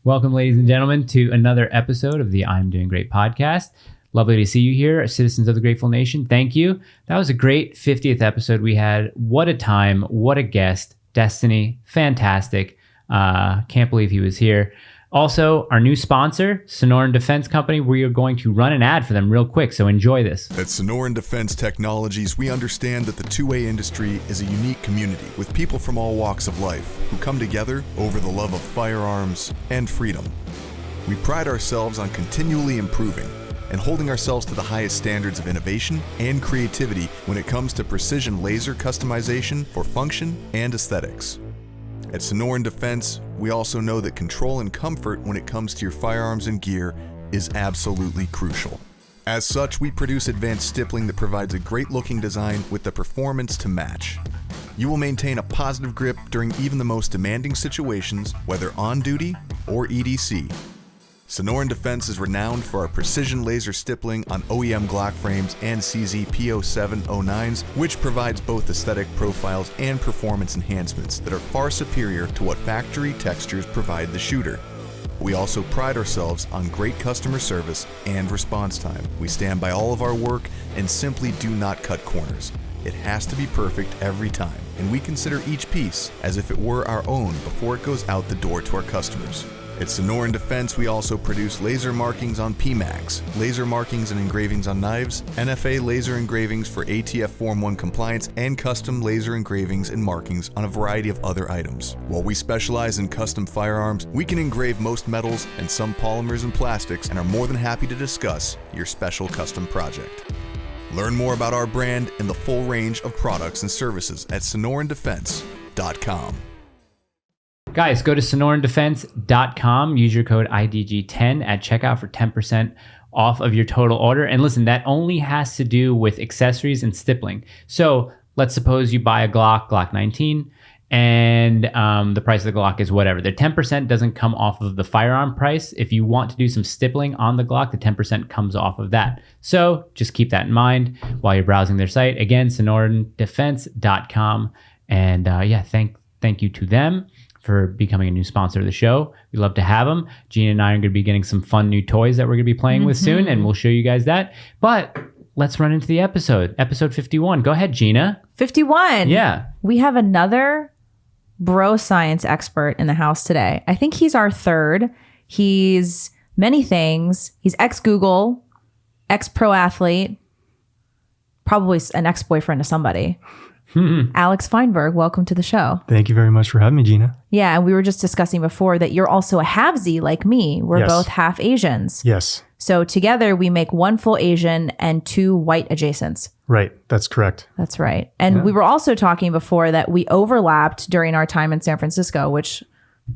Welcome, ladies and gentlemen, to another episode of the I'm Doing Great podcast. Lovely to see you here, citizens of the Grateful Nation. Thank you. That was a great 50th episode we had. What a time. What a guest. Destiny. Fantastic. Can't believe he was here. Also, our new sponsor, Sonoran Defense Company, we are going to run an ad for them real quick, so enjoy this. At Sonoran Defense Technologies, we understand that the two-way industry is a unique community with people from all walks of life who come together over the love of firearms and freedom. We pride ourselves on continually improving and holding ourselves to the highest standards of innovation and creativity when it comes to precision laser customization for function and aesthetics. At Sonoran Defense, we also know that control and comfort when it comes to your firearms and gear is absolutely crucial. As such, we produce advanced stippling that provides a great-looking design with the performance to match. You will maintain a positive grip during even the most demanding situations, whether on duty or EDC. Sonoran Defense is renowned for our precision laser stippling on OEM Glock frames and CZ P0709s, which provides both aesthetic profiles and performance enhancements that are far superior to what factory textures provide the shooter. We also pride ourselves on great customer service and response time. We stand by all of our work and simply do not cut corners. It has to be perfect every time, and we consider each piece as if it were our own before it goes out the door to our customers. At Sonoran Defense, we also produce laser markings on PMAGs, laser markings and engravings on knives, NFA laser engravings for ATF Form 1 compliance, and custom laser engravings and markings on a variety of other items. While we specialize in custom firearms, we can engrave most metals and some polymers and plastics and are more than happy to discuss your special custom project. Learn more about our brand and the full range of products and services at SonoranDefense.com. Guys, go to sonorandefense.com. Use your code IDG10 at checkout for 10% off of your total order. And listen, that only has to do with accessories and stippling. So let's suppose you buy a Glock 19, and the price of the Glock is whatever. The 10% doesn't come off of the firearm price. If you want to do some stippling on the Glock, the 10% comes off of that. So just keep that in mind while you're browsing their site. Again, sonorandefense.com. And thank you to them for becoming a new sponsor of the show. We love to have them. Gina and I are going to be getting some fun new toys that we're going to be playing with soon, and we'll show you guys that. But let's run into the episode 51. Go ahead, Gina. 51. Yeah. We have another bro science expert in the house today. I think he's our third. He's many things. He's ex-Google, ex-pro athlete, probably an ex-boyfriend of somebody. Alex Feinberg, welcome to the show. Thank you very much for having me, Gina. Yeah, and we were just discussing before that you're also a halvesy like me. We're both half Asians. Yes. So together we make one full Asian and two white adjacents. Right. That's correct. That's right. And we were also talking before that we overlapped during our time in San Francisco, which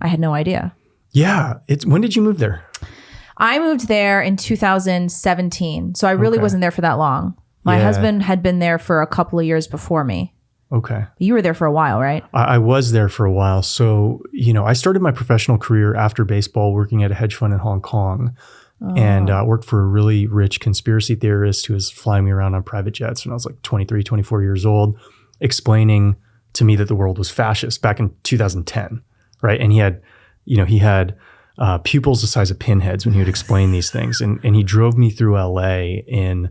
I had no idea. Yeah. When did you move there? I moved there in 2017. So I really wasn't there for that long. My husband had been there for a couple of years before me. Okay. You were there for a while, right? I was there for a while. So, I started my professional career after baseball working at a hedge fund in Hong Kong and worked for a really rich conspiracy theorist who was flying me around on private jets when I was like 23, 24 years old, explaining to me that the world was fascist back in 2010, right? And he had pupils the size of pinheads when he would explain these things. And he drove me through LA in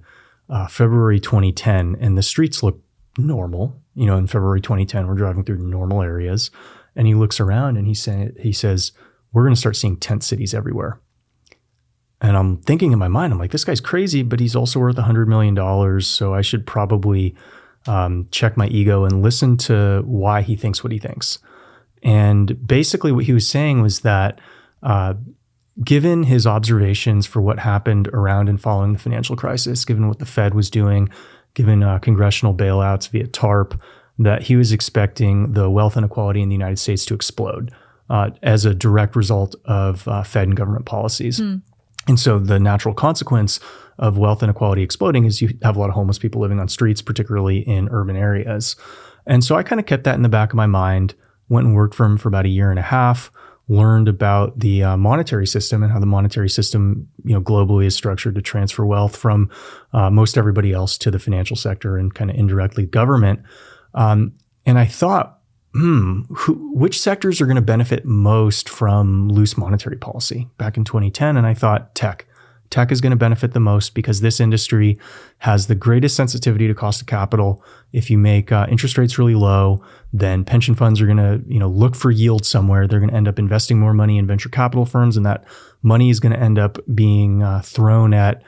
February 2010, and the streets looked normal. In February 2010, we're driving through normal areas, and he looks around and he says, we're going to start seeing tent cities everywhere. And I'm thinking in my mind, I'm like, this guy's crazy, but he's also worth $100 million. So I should probably check my ego and listen to why he thinks what he thinks. And basically what he was saying was that given his observations for what happened around and following the financial crisis, given what the Fed was doing, given congressional bailouts via TARP, that he was expecting the wealth inequality in the United States to explode as a direct result of Fed and government policies. And so the natural consequence of wealth inequality exploding is you have a lot of homeless people living on streets, particularly in urban areas. And so I kind of kept that in the back of my mind, went and worked for him for about a year and a half, learned about the monetary system and how the monetary system, globally is structured to transfer wealth from most everybody else to the financial sector and kind of indirectly government. And I thought, which sectors are going to benefit most from loose monetary policy back in 2010? And I thought tech. Tech is going to benefit the most because this industry has the greatest sensitivity to cost of capital. If you make interest rates really low, then pension funds are going to, look for yield somewhere. They're going to end up investing more money in venture capital firms, and that money is going to end up being thrown at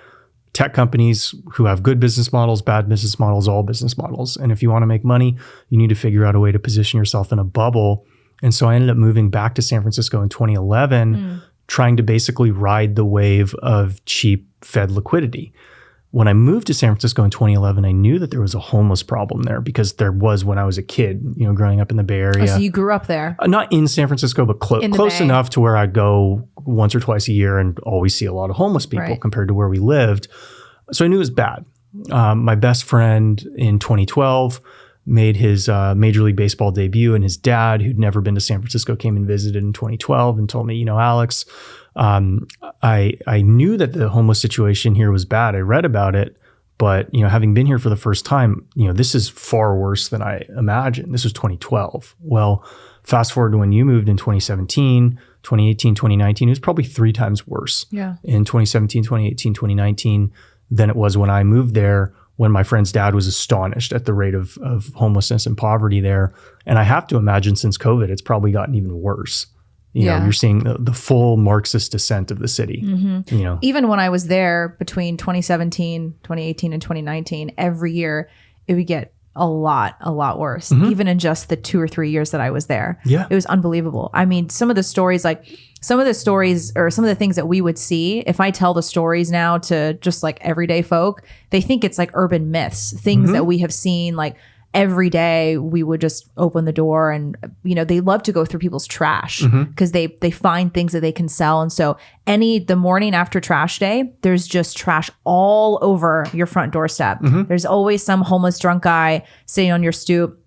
tech companies who have good business models, bad business models, all business models. And if you want to make money, you need to figure out a way to position yourself in a bubble. And so I ended up moving back to San Francisco in 2011, trying to basically ride the wave of cheap Fed liquidity. When I moved to San Francisco in 2011, I knew that there was a homeless problem there because there was when I was a kid, growing up in the Bay Area. Oh, so you grew up there? Not in San Francisco, but close enough to where I'd go once or twice a year and always see a lot of homeless people compared to where we lived. So I knew it was bad. My best friend in 2012 made his Major League Baseball debut, and his dad, who'd never been to San Francisco, came and visited in 2012 and told me, Alex, I knew that the homeless situation here was bad. I read about it, but having been here for the first time, this is far worse than I imagined. This was 2012. Well, fast forward to when you moved in 2017, 2018, 2019, it was probably 3 times worse in 2017, 2018, 2019 than it was when I moved there, when my friend's dad was astonished at the rate of homelessness and poverty there. And I have to imagine since COVID, it's probably gotten even worse. You're seeing the full Marxist descent of the city. Even when I was there between 2017, 2018, and 2019, every year it would get a lot worse, even in just the 2 or 3 years that I was there. Yeah. It was unbelievable. I mean, some of the stories or some of the things that we would see, if I tell the stories now to just like everyday folk, they think it's like urban myths, things that we have seen like every day. We would just open the door and, they love to go through people's trash because they find things that they can sell. And so the morning after trash day, there's just trash all over your front doorstep. There's always some homeless drunk guy sitting on your stoop.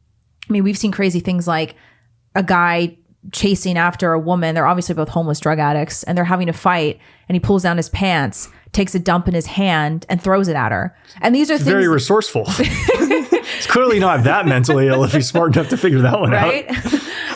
I mean, we've seen crazy things like a guy chasing after a woman. They're obviously both homeless drug addicts and they're having a fight, and he pulls down his pants, takes a dump in his hand and throws it at her. And these are things very resourceful. It's clearly not that mentally ill if he's smart enough to figure that one out.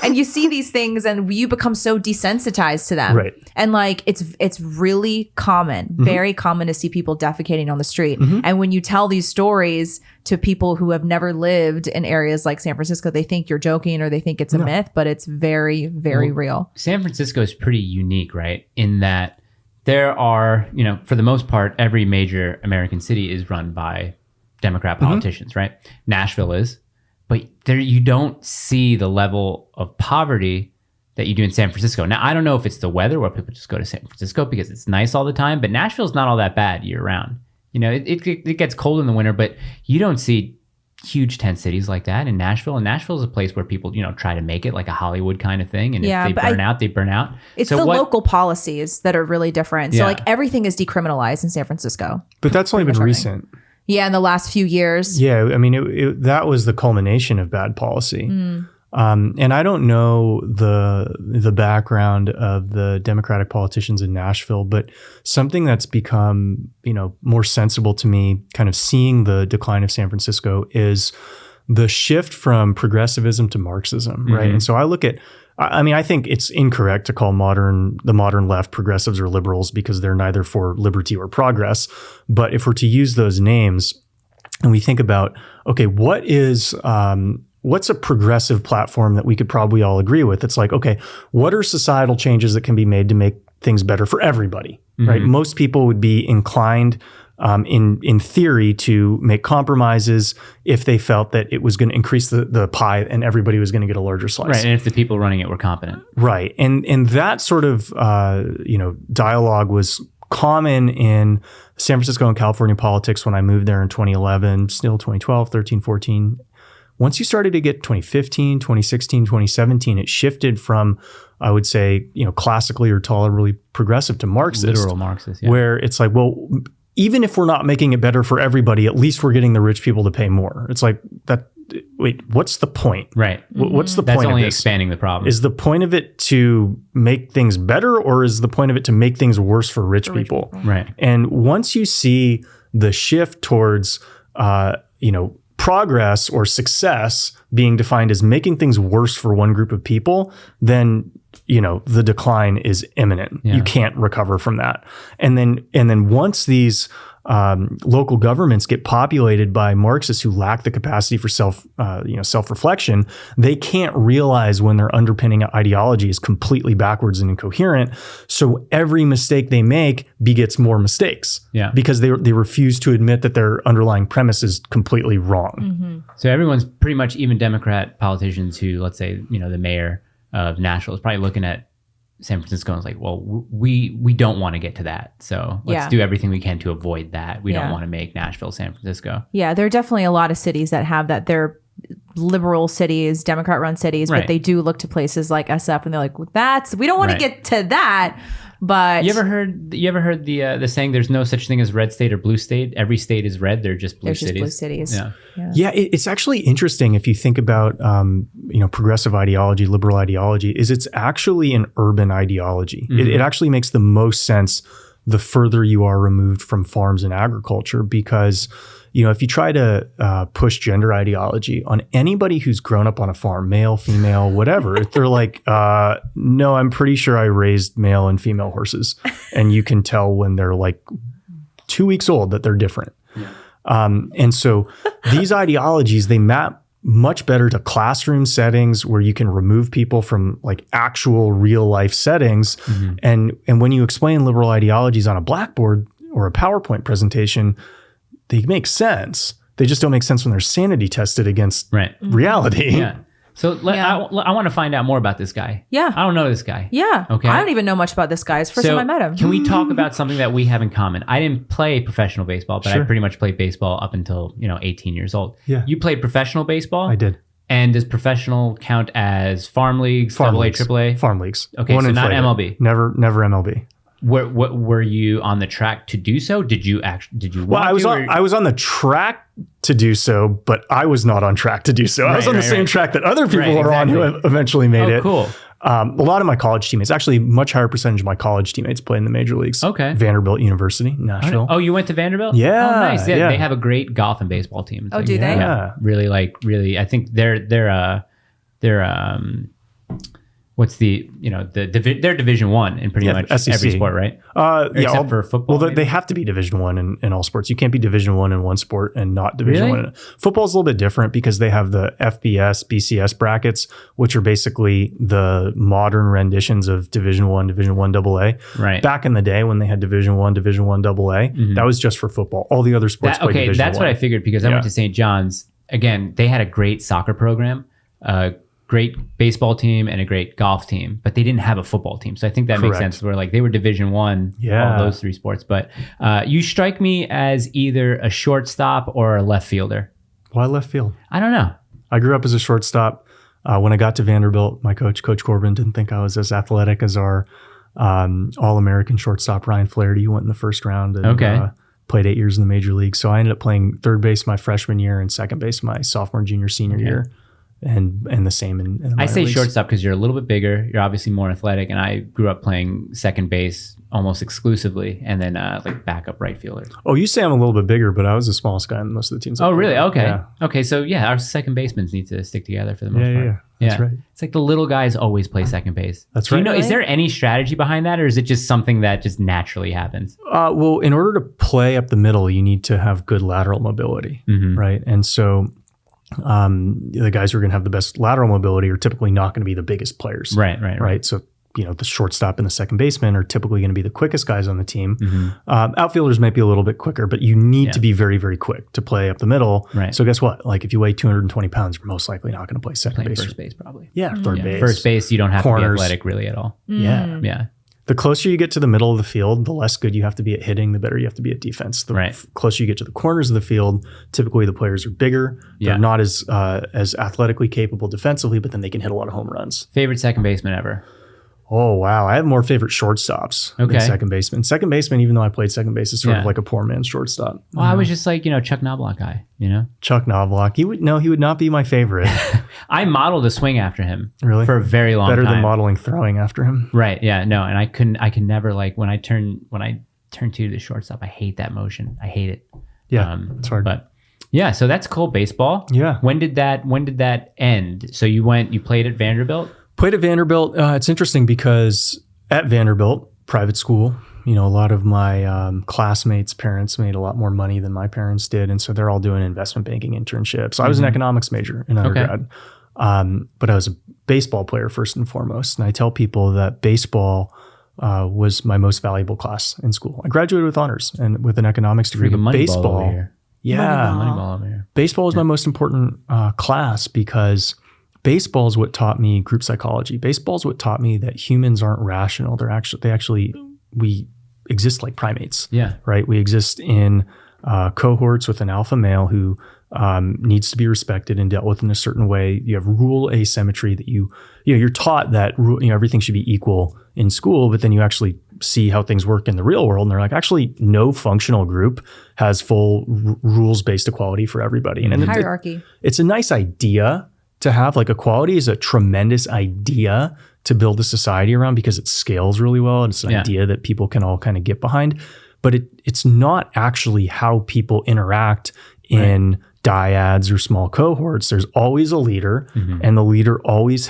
And you see these things and you become so desensitized to them. Right. And like, it's really common, very common to see people defecating on the street. And when you tell these stories to people who have never lived in areas like San Francisco, they think you're joking or they think it's a myth, but it's very, very real. San Francisco is pretty unique, right? In that there are, for the most part, every major American city is run by Democrat politicians, right? Nashville is. But there, you don't see the level of poverty that you do in San Francisco. Now, I don't know if it's the weather where people just go to San Francisco because it's nice all the time, but Nashville's not all that bad year round. It gets cold in the winter, but you don't see huge tent cities like that in Nashville. And Nashville is a place where people, try to make it like a Hollywood kind of thing. And if they burn out, they burn out. It's local policies that are really different. So like everything is decriminalized in San Francisco. But that's only been recent. Yeah, in the last few years. Yeah, I mean, that was the culmination of bad policy. And I don't know the background of the Democratic politicians in Nashville, but something that's become, more sensible to me, kind of seeing the decline of San Francisco, is the shift from progressivism to Marxism, right? And so I look at, I think it's incorrect to call the modern left progressives or liberals because they're neither for liberty or progress. But if we're to use those names and we think about, okay, what's a progressive platform that we could probably all agree with? It's like, okay, what are societal changes that can be made to make things better for everybody, right? Most people would be inclined in theory to make compromises if they felt that it was going to increase the pie and everybody was going to get a larger slice. Right, and if the people running it were competent. Right, and that sort of dialogue was common in San Francisco and California politics when I moved there in 2011, still 2012, 13, 14. Once you started to get 2015, 2016, 2017, it shifted from, I would say, classically or tolerably progressive to Marxist. Literal Marxist, yeah. Where it's like, well, even if we're not making it better for everybody, at least we're getting the rich people to pay more. It's like that. Wait, what's the point? Right. What's the point of this? That's only expanding the problem. Is the point of it to make things better, or is the point of it to make things worse for rich people? Right. And once you see the shift towards, progress or success being defined as making things worse for one group of people, then the decline is imminent. Yeah. You can't recover from that. And then once these local governments get populated by Marxists who lack the capacity for self-reflection, they can't realize when their underpinning ideology is completely backwards and incoherent. So every mistake they make begets more mistakes. Yeah. Because they refuse to admit that their underlying premise is completely wrong. Mm-hmm. So everyone's pretty much, even Democrat politicians who, let's say, the mayor of Nashville is probably looking at San Francisco and is like, well, we don't want to get to that. So let's do everything we can to avoid that. We don't want to make Nashville San Francisco. Yeah, there are definitely a lot of cities that have that. They're liberal cities, Democrat-run cities, but they do look to places like SF and they're like, we don't want to get to that. But you ever heard the saying, there's no such thing as red state or blue state? Every state is red. They're just blue cities. Blue cities. Yeah, it's actually interesting if you think about progressive ideology, liberal ideology, is it's actually an urban ideology. Mm-hmm. It actually makes the most sense the further you are removed from farms and agriculture, because if you try to push gender ideology on anybody who's grown up on a farm, male, female, whatever, they're like, no, I'm pretty sure I raised male and female horses. And you can tell when they're like 2 weeks old that they're different. Yeah. And so these ideologies, they map much better to classroom settings where you can remove people from like actual real life settings. Mm-hmm. And when you explain liberal ideologies on a blackboard or a PowerPoint presentation, they make sense. They just don't make sense when they're sanity tested against reality. Yeah. So I want to find out more about this guy. Yeah. I don't know this guy. Yeah. Okay. I don't even know much about this guy. It's the first time I met him. Can we talk about something that we have in common? I didn't play professional baseball, but I pretty much played baseball up until 18 years old. Yeah. You played professional baseball? I did. And does professional count as farm leagues, AA, AAA? Farm leagues. Okay, so not MLB. Never MLB. Were you on the track to do so? Did you Well, I was on the track to do so, but I was not on track to do so. I was on the same track that other people were on who eventually made it. Cool. A lot of my college teammates, actually much higher percentage of my college teammates play in the major leagues. Okay. Vanderbilt University, Nashville. Oh, you went to Vanderbilt? Yeah. Oh, nice. Yeah. They have a great golf and baseball team. It's do they? Yeah. Really, I think they're what's they're Division I in pretty much SEC. every sport, right? Except for football. Well, they have to be Division I in all sports. You can't be Division I in one sport and not Division Really? I. Football's a little bit different because they have the FBS, BCS brackets, which are basically the modern renditions of Division I AA. Right. Back in the day when they had Division I AA, that was just for football. All the other sports played Division that's I. what I figured because I went to St. John's. Again, they had a great soccer program, great baseball team and a great golf team, but they didn't have a football team. So I think that makes sense. Where like they were Division I, all those three sports. But you strike me as either a shortstop or a left fielder. Why left field? I don't know. I grew up as a shortstop. When I got to Vanderbilt, my coach, Coach Corbin, didn't think I was as athletic as our All-American shortstop, Ryan Flaherty, who went in the first round and played 8 years in the major league. So I ended up playing third base my freshman year and second base my sophomore, junior, senior year. And the same in the I say leagues. Shortstop because you're a little bit bigger. You're obviously more athletic, and I grew up playing second base almost exclusively, and then like backup right fielder. Oh, you say I'm a little bit bigger, but I was the smallest guy in most of the teams. Oh, really? Okay. Yeah. Okay. So our second basemen need to stick together for the most part. Yeah. That's right. It's like the little guys always play second base. That's right. Is there any strategy behind that, or is it just something that just naturally happens? Well, in order to play up the middle, you need to have good lateral mobility, right? And so the guys who are going to have the best lateral mobility are typically not going to be the biggest players. Right. So, the shortstop and the second baseman are typically going to be the quickest guys on the team. Outfielders might be a little bit quicker, but you need to be very, very quick to play up the middle. Right. So guess what? Like if you weigh 220 pounds, you're most likely not going to play second base. First base, probably. Yeah. Third base. First base, you don't have Corners. to be athletic really at all. Yeah. The closer you get to the middle of the field, the less good you have to be at hitting, the better you have to be at defense. The closer you get to the corners of the field, typically the players are bigger. They're not as athletically capable defensively, but then they can hit a lot of home runs. Favorite second baseman ever? Oh, wow. I have more favorite shortstops than second baseman. Second baseman, even though I played second base, is sort of like a poor man's shortstop. Well, I was just like, Chuck Knobloch guy, Chuck Knobloch. He would not be my favorite. I modeled a swing after him. Really? For a very long time. Better than modeling throwing after him. Right. Yeah. No. And I can never like when I turn to the shortstop, I hate that motion. I hate it. Yeah. It's hard. But Yeah, so that's cool. Baseball. Yeah. When did that end? So you played at Vanderbilt? Played at Vanderbilt. It's interesting because at Vanderbilt, private school, a lot of my classmates' parents made a lot more money than my parents did. And so they're all doing investment banking internships. So I was an economics major in undergrad. But I was a baseball player first and foremost. And I tell people that baseball was my most valuable class in school. I graduated with honors and with an economics degree. But baseball, Moneyball over here. Baseball was my most important class because baseball is what taught me group psychology. Baseball is what taught me that humans aren't rational. We exist like primates. Yeah. Right. We exist in cohorts with an alpha male who needs to be respected and dealt with in a certain way. You have rule asymmetry that you're taught that everything should be equal in school, but then you actually see how things work in the real world. And they're like, actually, no functional group has full rules-based equality for everybody. And hierarchy. It's a nice idea to have. Like, equality is a tremendous idea to build a society around because it scales really well. And it's an idea that people can all kind of get behind. But it's not actually how people interact in dyads or small cohorts. There's always a leader, and the leader always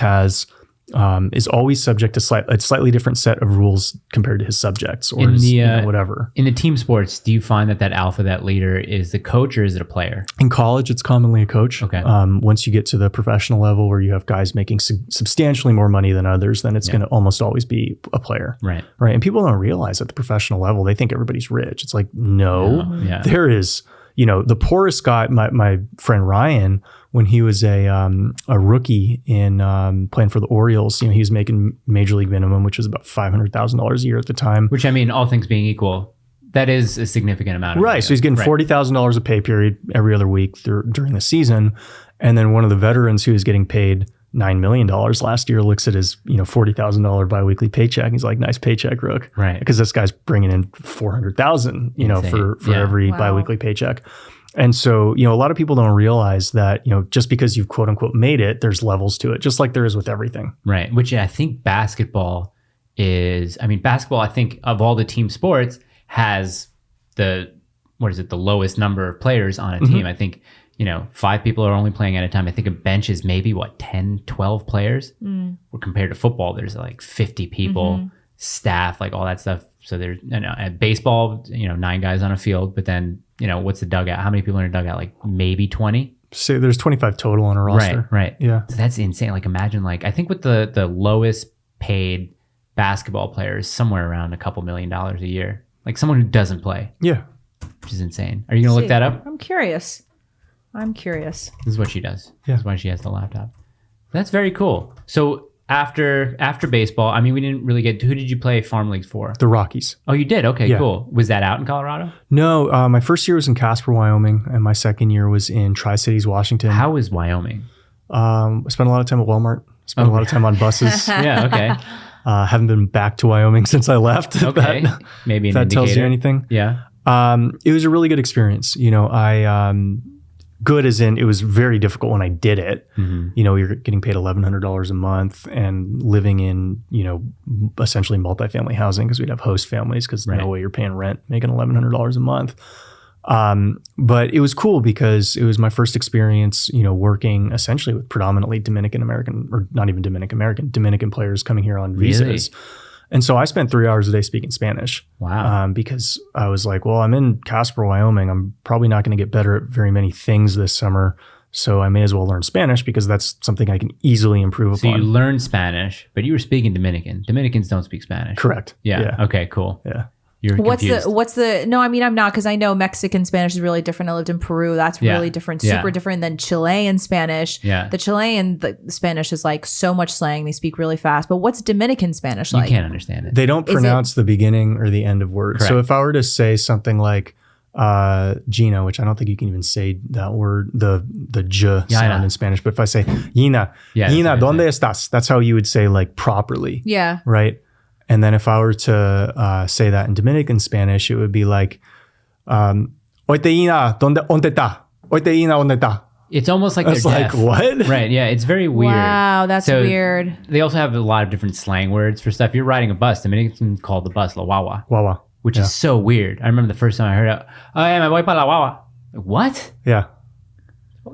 is always subject to a slightly different set of rules compared to his subjects or whatever. In the team sports, do you find that alpha, that leader, is the coach or is it a player? In college, it's commonly a coach. Okay. Once you get to the professional level where you have guys making substantially more money than others, then it's going to almost always be a player. Right. Right. And people don't realize at the professional level, they think everybody's rich. It's like, no. There is, the poorest guy, my friend Ryan, when he was a rookie in playing for the Orioles, he was making major league minimum, which was about $500,000 a year at the time. Which, I mean, all things being equal, that is a significant amount of money. So he's getting $40,000 a pay period every other week during the season. And then one of the veterans who was getting paid $9 million last year looks at his $40,000 biweekly paycheck. He's like, nice paycheck, Rook. Right. Because this guy's bringing in $400,000 for every biweekly paycheck. And so, a lot of people don't realize that, just because you've quote unquote made it, there's levels to it, just like there is with everything. Right. Which I think basketball, I think of all the team sports has the lowest number of players on a team. I think, 5 people are only playing at a time. I think a bench is maybe 10, 12 players. Or compared to football, there's like 50 people, staff, like all that stuff. So there's, at baseball, 9 guys on a field, but then, what's the dugout? How many people are in a dugout? Like maybe 20? So there's 25 total on a roster. Right. Yeah. So that's insane. Like imagine, I think with the lowest paid basketball players, somewhere around a couple $1 million a year. Like someone who doesn't play. Yeah. Which is insane. Are you going to look that up? I'm curious. This is what she does. Yeah. That's why she has the laptop. That's very cool. So after baseball, we didn't really who did you play farm leagues for? The Rockies. Oh, you did? Okay, cool. Was that out in Colorado? No, my first year was in Casper, Wyoming, and my second year was in Tri-Cities, Washington. How is Wyoming? I spent a lot of time at Walmart. Spent a lot of time on buses. Yeah, okay. Haven't been back to Wyoming since I left. Okay. Maybe an that indicator. Tells you anything. Yeah. It was a really good experience. Good as in it was very difficult when I did it. You're getting paid $1,100 a month and living in, essentially multifamily housing because we'd have host families because no way you're paying rent, making $1,100 a month. But it was cool because it was my first experience, working essentially with predominantly Dominican players coming here on visas. Really? And so I spent 3 hours a day speaking Spanish. Wow. Because I was like, well, I'm in Casper, Wyoming. I'm probably not going to get better at very many things this summer. So I may as well learn Spanish because that's something I can easily improve upon. So you learned Spanish, but you were speaking Dominican. Dominicans don't speak Spanish. Correct. Yeah. Okay, cool. Yeah. You're confused. No, I'm not, because I know Mexican Spanish is really different. I lived in Peru. That's really different, super different than Chilean Spanish. Yeah. The Chilean Spanish is like so much slang. They speak really fast. But what's Dominican Spanish like? You can't understand it. They don't pronounce the beginning or the end of words. Correct. So if I were to say something like Gina, which I don't think you can even say that word, the j sound in Spanish, but if I say Gina, ¿dónde estás? That's how you would say like properly. Yeah. Right. And then if I were to say that in Dominican Spanish, it would be like, Oite Ina, ¿dónde está? Oite Ina, ¿dónde está? It's almost like they're deaf. Like, what? Right, yeah, it's very weird. Wow, that's weird. They also have a lot of different slang words for stuff. You're riding a bus, Dominicans call the bus La Wawa. Wawa. Which is so weird. I remember the first time I heard it, oh, yeah, me voy para La Wawa. Like, what? Yeah.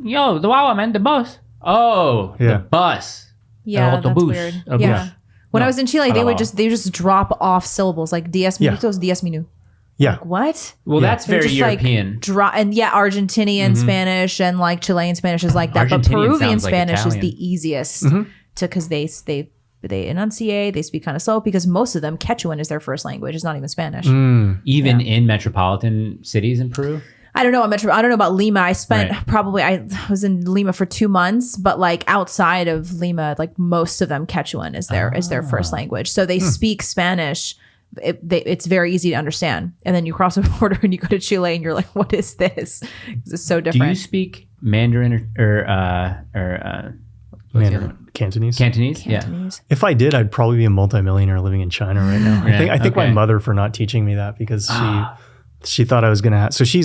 Yo, the Wawa, man, the bus. Oh, Yeah. the bus. Yeah, El that's autobús. weird. El Yeah. bus. When No, I was in Chile, they hello. would just drop off syllables like 10 minutos, 10 minutos. Yeah. Like, what? Well, Yeah. that's They're very just, European. Like, and Argentinian Spanish and like Chilean Spanish is like that, but Argentinian Peruvian sounds like Spanish is Italian. the easiest to because they enunciate, they speak kind of slow because most of them Quechuan is their first language. It's not even Spanish. Even in metropolitan cities in Peru. I don't know. I don't know about Lima. I spent Right. I was in Lima for 2 months, but like outside of Lima, like most of them Quechuan is their first language. So they speak Spanish. It's very easy to understand. And then you cross a border and you go to Chile and you're like, what is this? It's so Do different. you speak Mandarin or what's the other Mandarin, one? Cantonese. Cantonese? Yeah. Cantonese. If I did, I'd probably be a multimillionaire living in China right now. Yeah, I think my okay. mother for not teaching me that because she thought I was gonna have. So she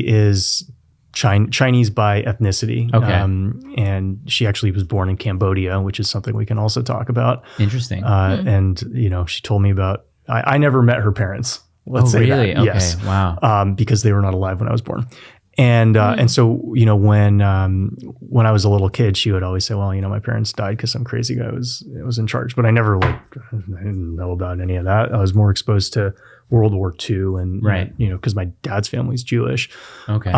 is Chinese by ethnicity. Okay. And she actually was born in Cambodia, which is something we can also talk about. Interesting. And she told me about. I never met her parents. Let's say really? that. Okay. Yes. Wow. Because they were not alive when I was born. And so, when I was a little kid, she would always say, well, my parents died because some crazy guy was in charge, but I didn't know about any of that. I was more exposed to World War II and, Right. because my dad's family's Jewish. Okay.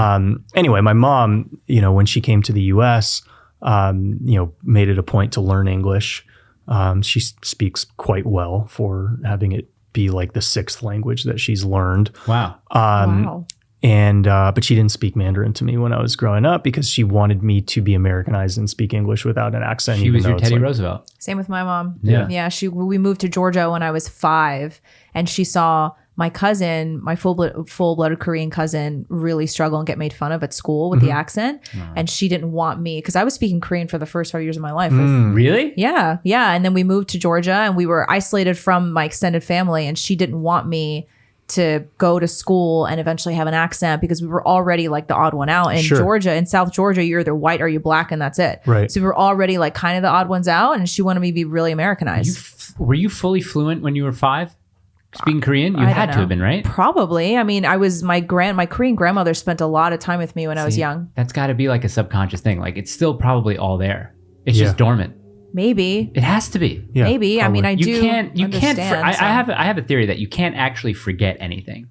Anyway, my mom, when she came to the US, made it a point to learn English. She speaks quite well for having it be like the 6th language that she's learned. Wow. Wow. But she didn't speak Mandarin to me when I was growing up because she wanted me to be Americanized and speak English without an accent. She even was though your it's Teddy like- Roosevelt. Same with my mom. Yeah. Yeah. We moved to Georgia when I was 5 and she saw my cousin, my full-blooded Korean cousin, really struggle and get made fun of at school with the accent. And she didn't want me because I was speaking Korean for the first 5 years of my life. Really? Yeah. And then we moved to Georgia and we were isolated from my extended family and she didn't want me to go to school and eventually have an accent because we were already like the odd one out in Sure. Georgia. In South Georgia, you're either white or you're black and that's it. Right. So we were already like kind of the odd ones out and she wanted me to be really Americanized. Were you fully fluent when you were 5? Speaking Korean? You I had don't to have know. been, right? Probably. I mean, my Korean grandmother spent a lot of time with me when I was young. That's got to be like a subconscious thing. Like it's still probably all there. It's just dormant. Maybe. It has to be. Yeah, Maybe. I mean, I You do can't. understand. I have a theory that you can't actually forget anything.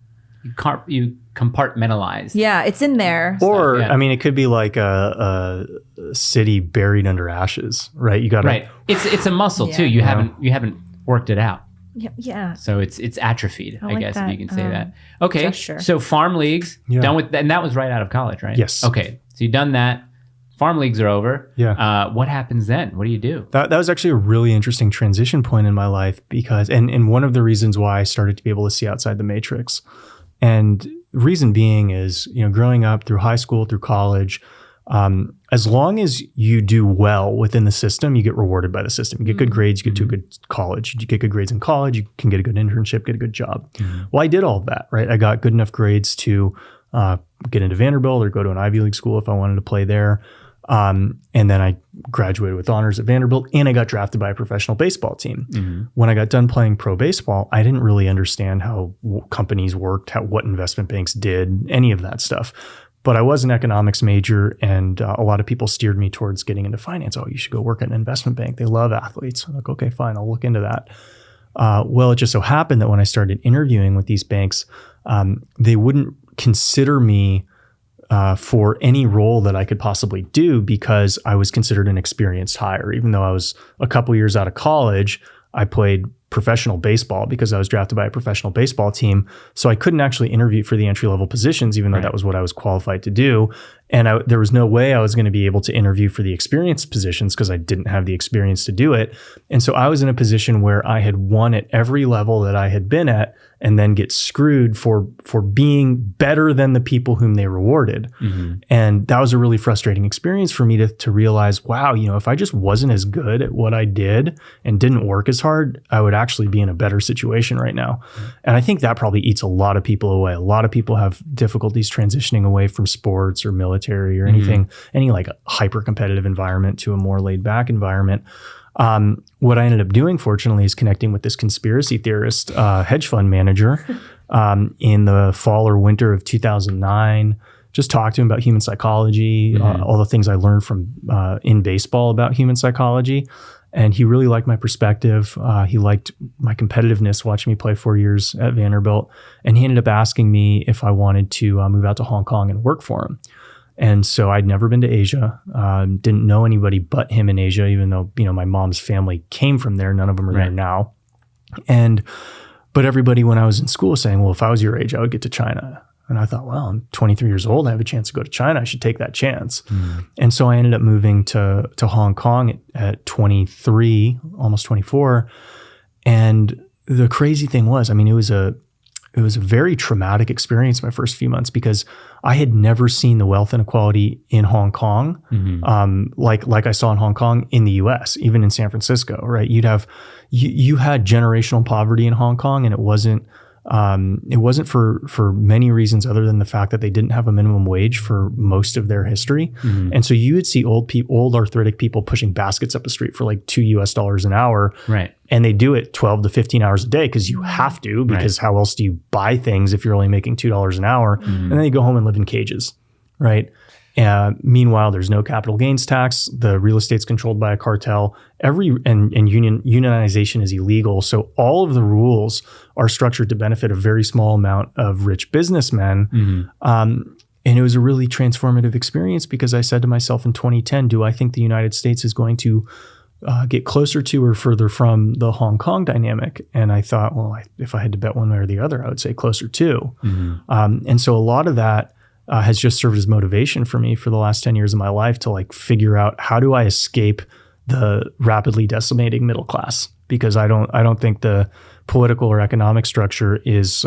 You compartmentalize. Yeah, it's in there. Or, yeah. I mean, it could be like a city buried under ashes, right? You got to. Right. It's a muscle too. You haven't worked it out. Yeah. So it's atrophied, I like guess, that, if you can say that. Okay. gesture. So farm leagues, Yeah. done with that, and that was right out of college, right? Yes. Okay. So you've done that. Farm leagues are over. Yeah. What happens then? What do you do? That was actually a really interesting transition point in my life because, and one of the reasons why I started to be able to see outside the matrix. And reason being is, growing up through high school, through college, as long as you do well within the system, you get rewarded by the system. You get good grades, you get to a good college. You get good grades in college, you can get a good internship, get a good job. Well, I did all of that, right? I got good enough grades to get into Vanderbilt or go to an Ivy League school if I wanted to play there. And then I graduated with honors at Vanderbilt and I got drafted by a professional baseball team. When I got done playing pro baseball, I didn't really understand how companies worked, what investment banks did, any of that stuff. But I was an economics major and a lot of people steered me towards getting into finance. Oh, you should go work at an investment bank. They love athletes. I'm like, okay, fine. I'll look into that. Well, it just so happened that when I started interviewing with these banks, they wouldn't consider me for any role that I could possibly do because I was considered an experienced hire. Even though I was a couple years out of college, I played professional baseball because I was drafted by a professional baseball team. So I couldn't actually interview for the entry-level positions, even though that was what I was qualified to do. And there was no way I was going to be able to interview for the experienced positions because I didn't have the experience to do it. And so I was in a position where I had won at every level that I had been at and then get screwed for being better than the people whom they rewarded. And that was a really frustrating experience for me to realize, wow, if I just wasn't as good at what I did and didn't work as hard, I would actually be in a better situation right now. And I think that probably eats a lot of people away. A lot of people have difficulties transitioning away from sports or military or anything, any like hyper competitive environment to a more laid back environment. What I ended up doing, fortunately, is connecting with this conspiracy theorist, hedge fund manager, in the fall or winter of 2009 just talk to him about human psychology, all the things I learned from in baseball about human psychology. And he really liked my perspective. He liked my competitiveness, watching me play 4 years at Vanderbilt. And he ended up asking me if I wanted to move out to Hong Kong and work for him. And so I'd never been to Asia, didn't know anybody but him in Asia, even though, my mom's family came from there. None of them are there now. But everybody when I was in school was saying, well, if I was your age, I would get to China. And I thought, well, I'm 23 years old. I have a chance to go to China. I should take that chance. And so I ended up moving to Hong Kong at 23, almost 24. And the crazy thing was, it was a very traumatic experience my first few months because I had never seen the wealth inequality in Hong Kong, like I saw in Hong Kong in the US, even in San Francisco, right? You had generational poverty in Hong Kong, and it wasn't for many reasons other than the fact that they didn't have a minimum wage for most of their history. And so you would see old arthritic people pushing baskets up the street for like $2 an hour. Right. And they do it 12 to 15 hours a day because you have to, because how else do you buy things if you're only making $2 an hour? And then they go home and live in cages, right? Meanwhile, there's no capital gains tax. The real estate's controlled by a cartel. Unionization is illegal. So all of the rules are structured to benefit a very small amount of rich businessmen. And it was a really transformative experience because I said to myself in 2010, do I think the United States is going to get closer to or further from the Hong Kong dynamic? And I thought, well, if I had to bet one way or the other, I would say closer to. And so a lot of that has just served as motivation for me for the last 10 years of my life to like figure out how do I escape the rapidly decimating middle class, because I don't think the political or economic structure is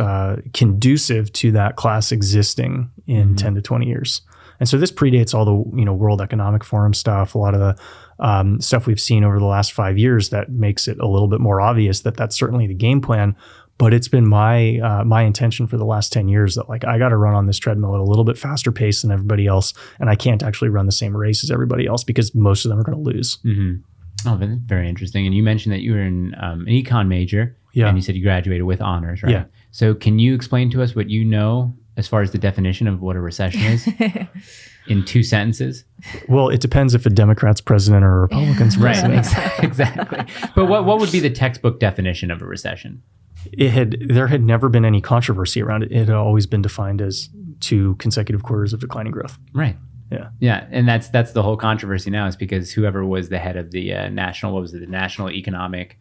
conducive to that class existing in 10 to 20 years. And so this predates all the World Economic Forum stuff, a lot of the stuff we've seen over the last 5 years that makes it a little bit more obvious that that's certainly the game plan. But it's been my intention for the last 10 years that like I got to run on this treadmill at a little bit faster pace than everybody else, and I can't actually run the same race as everybody else because most of them are going to lose. Oh, that's very interesting. And you mentioned that you were in an econ major, and you said you graduated with honors, right? Yeah. So can you explain to us what you know as far as the definition of what a recession is in 2 sentences? Well, it depends if a Democrat's president or a Republican's president. Right, exactly. But what would be the textbook definition of a recession? There had never been any controversy around it. It had always been defined as 2 consecutive quarters of declining growth. Right. Yeah. Yeah. And that's the whole controversy now, is because whoever was the head of the the National Economic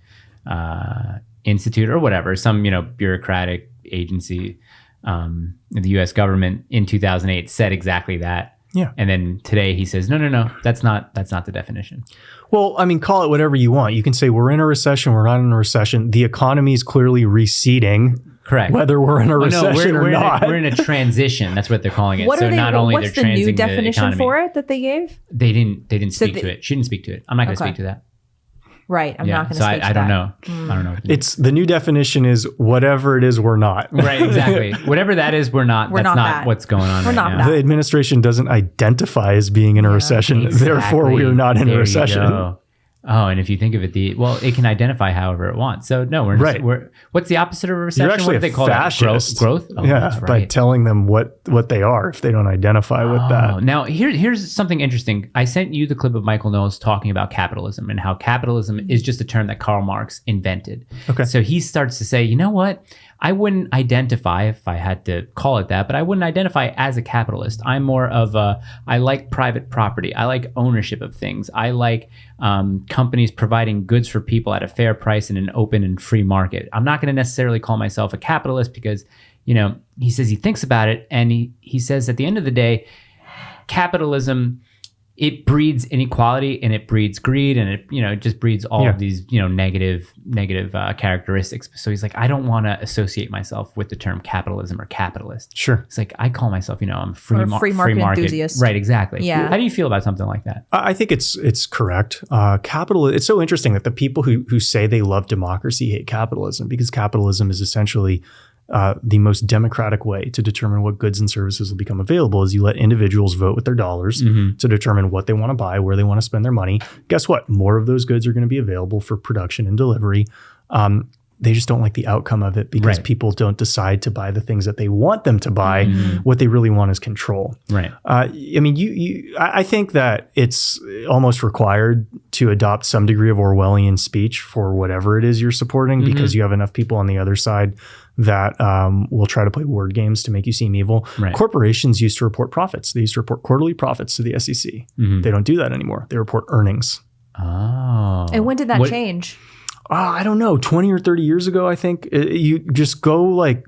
Institute or whatever, some, bureaucratic agency, the US government in 2008 said exactly that. Yeah. And then today he says, no, that's not the definition. Well, call it whatever you want. You can say we're in a recession, we're not in a recession. The economy is clearly receding. Correct. Whether we're in a recession or not. We're in a transition. That's what they're calling it. What's the new definition the for it that they gave? They didn't speak to it. She didn't speak to it. I'm not going to speak to that. Right. I'm not going to speak to that. I don't know. I don't know. It's the new definition is whatever it is, we're not. Right. Exactly. Whatever that is, we're not. That's not what's going on right now. The administration doesn't identify as being in a recession. Exactly. Therefore, we are not in a recession. Oh, and if you think of it, it can identify however it wants. So no, we're what's the opposite of a recession? You're actually what do they call fascist. That? Growth? Oh, yeah, that's right. by telling them what they are if they don't identify with that. Now here's something interesting. I sent you the clip of Michael Knowles talking about capitalism and how capitalism is just a term that Karl Marx invented. Okay. So he starts to say, you know what? I wouldn't identify, if I had to call it that, but I wouldn't identify as a capitalist. I'm more of I like private property. I like ownership of things. I like companies providing goods for people at a fair price in an open and free market. I'm not going to necessarily call myself a capitalist because, he says he thinks about it, and he says at the end of the day, capitalism, it breeds inequality and it breeds greed, and it just breeds all of these negative characteristics. So he's like, I don't want to associate myself with the term capitalism or capitalist. Sure. It's like I call myself I'm free market enthusiast. Right. Exactly. Yeah. How do you feel about something like that? I think it's correct. It's so interesting that the people who say they love democracy hate capitalism, because capitalism is essentially the most democratic way to determine what goods and services will become available is you let individuals vote with their dollars to determine what they want to buy, where they want to spend their money. Guess what? More of those goods are going to be available for production and delivery. they just don't like the outcome of it because people don't decide to buy the things that they want them to buy. What they really want is control. Right. I mean, I think that it's almost required to adopt some degree of Orwellian speech for whatever it is you're supporting, because you have enough people on the other side that will try to play word games to make you seem evil. Right. Corporations used to report profits. They used to report quarterly profits to the SEC. They don't do that anymore. They report earnings. Oh. And when did that change? I don't know, 20 or 30 years ago, I think. You just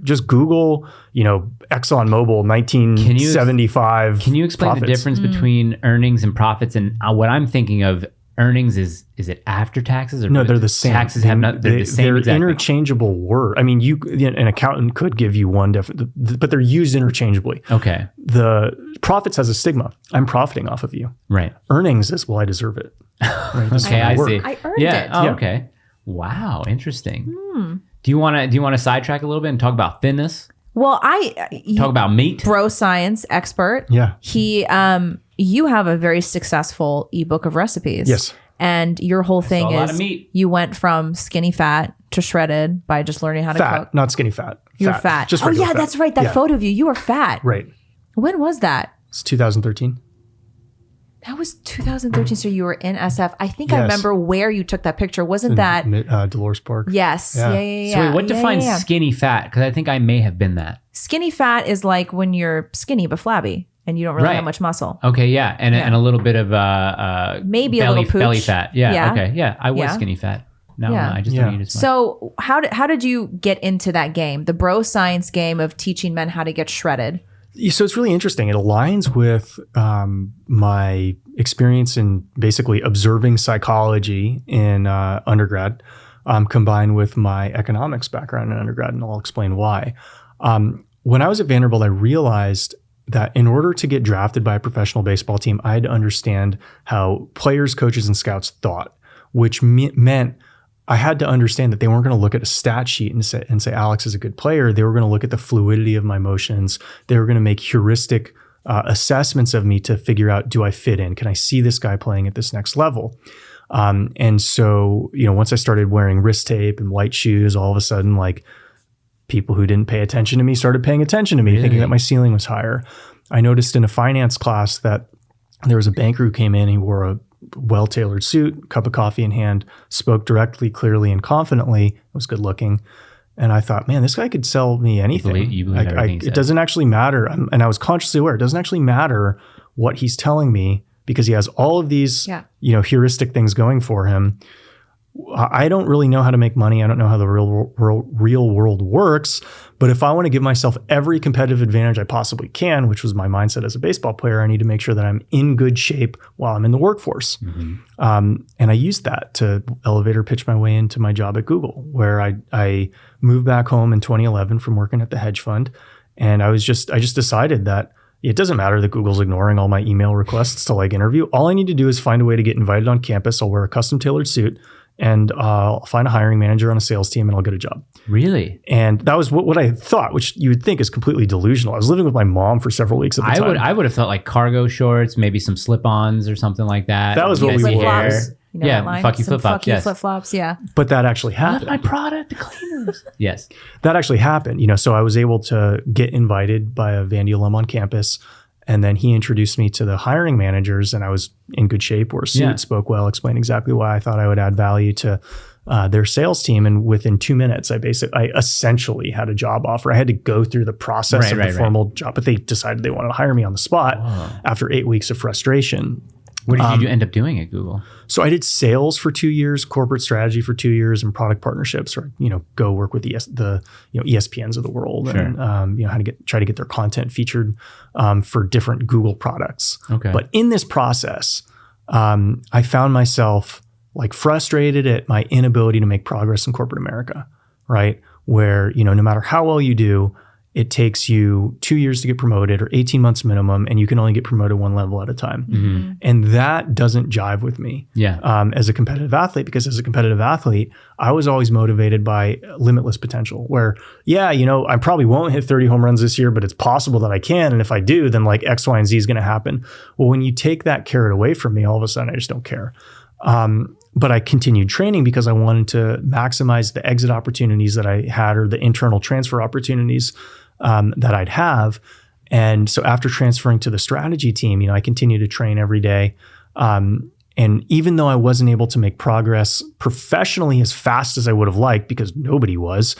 just Google, ExxonMobil 1975. Can you explain profits. the difference between earnings and profits? And what I'm thinking of, earnings is it after taxes? Or no, they're the same. Taxes have not, they're the same. They're exactly. interchangeable word. I mean, an accountant could give you one but they're used interchangeably. Okay. The profits has a stigma. I'm profiting off of you. Right. Earnings is, well, I deserve it. Right? Okay, I see. I earned it. Oh, Yeah. okay. Wow, interesting. Do you want to sidetrack a little bit and talk about thinness? Well, Talk about meat. bro science expert. Yeah. You have a very successful ebook of recipes. Yes. And your whole thing a lot of is meat. you went from skinny fat to shredded by just learning how to Fat, cook. not skinny fat. You're fat. Just oh regular yeah, fat. that's right. That Yeah. photo of you, you were fat. Right. When was that? It's 2013. That was 2013. So you were in SF. I think I Yes. remember where you took that picture. Wasn't that? Dolores Park. Yes. Yeah. Yeah. So wait, what Yeah, defines yeah. skinny fat? Because I think I may have been that. Skinny fat is like when you're skinny but flabby and you don't really Right. have much muscle. Okay, yeah, and a little bit of Maybe belly, a little pooch. belly fat. Yeah, Yeah. Okay. Yeah, I was Yeah. skinny fat. No, Yeah. I just Yeah. don't eat as much. So how did you get into that game, the bro science game of teaching men how to get shredded? So it's really interesting. It aligns with my experience in basically observing psychology in undergrad, combined with my economics background in undergrad, and I'll explain why. When I was at Vanderbilt, I realized that in order to get drafted by a professional baseball team, I had to understand how players, coaches, and scouts thought, which meant I had to understand that they weren't going to look at a stat sheet and say Alex is a good player. They were going to look at the fluidity of my motions. They were going to make heuristic assessments of me to figure out, do I fit in? Can I see this guy playing at this next level? And so, once I started wearing wrist tape and white shoes, all of a sudden, like, people who didn't pay attention to me started paying attention to me, thinking that my ceiling was higher. I noticed in a finance class that there was a banker who came in. He wore a well-tailored suit, cup of coffee in hand, spoke directly, clearly, and confidently, was good looking. And I thought, man, this guy could sell me anything. You believe everything he it doesn't actually matter. And I was consciously aware, it doesn't actually matter what he's telling me because he has all of these, heuristic things going for him. I don't really know how to make money. I don't know how the real world works. But if I want to give myself every competitive advantage I possibly can, which was my mindset as a baseball player, I need to make sure that I'm in good shape while I'm in the workforce. And I used that to elevator pitch my way into my job at Google, where I moved back home in 2011 from working at the hedge fund. And I just decided that it doesn't matter that Google's ignoring all my email requests to interview. All I need to do is find a way to get invited on campus. I'll wear a custom tailored suit, and I'll find a hiring manager on a sales team, and I'll get a job. Really? And that was what I thought, which you would think is completely delusional. I was living with my mom for several weeks at the time. I would have thought like cargo shorts, maybe some slip-ons or something like that. That was what we wore. Flip-flops. You know Yeah, that line? fuck you Some flip-flops, Fuck you yes. flip-flops, yeah. But that actually happened. my product, the cleaners. Yes. That actually happened. So I was able to get invited by a Vandy alum on campus. And then he introduced me to the hiring managers, and I was in good shape, wore a suit, spoke well, explained exactly why I thought I would add value to their sales team. And within 2 minutes, I essentially had a job offer. I had to go through the process of the formal job, but they decided they wanted to hire me on the spot after 8 weeks of frustration. What did you end up doing at Google? So I did sales for 2 years, corporate strategy for 2 years, and product partnerships, or go work with the ESPNs of the world, and how to try to get their content featured for different Google products. Okay. But in this process, I found myself frustrated at my inability to make progress in corporate America, right? Where no matter how well you do, it takes you 2 years to get promoted or 18 months minimum, and you can only get promoted one level at a time. And that doesn't jive with me as a competitive athlete, because as a competitive athlete, I was always motivated by limitless potential where, I probably won't hit 30 home runs this year, but it's possible that I can. And if I do, then X, Y, and Z is going to happen. Well, when you take that carrot away from me, all of a sudden I just don't care. But I continued training because I wanted to maximize the exit opportunities that I had, or the internal transfer opportunities that I'd have. And so after transferring to the strategy team, I continued to train every day. And even though I wasn't able to make progress professionally as fast as I would have liked, because nobody was,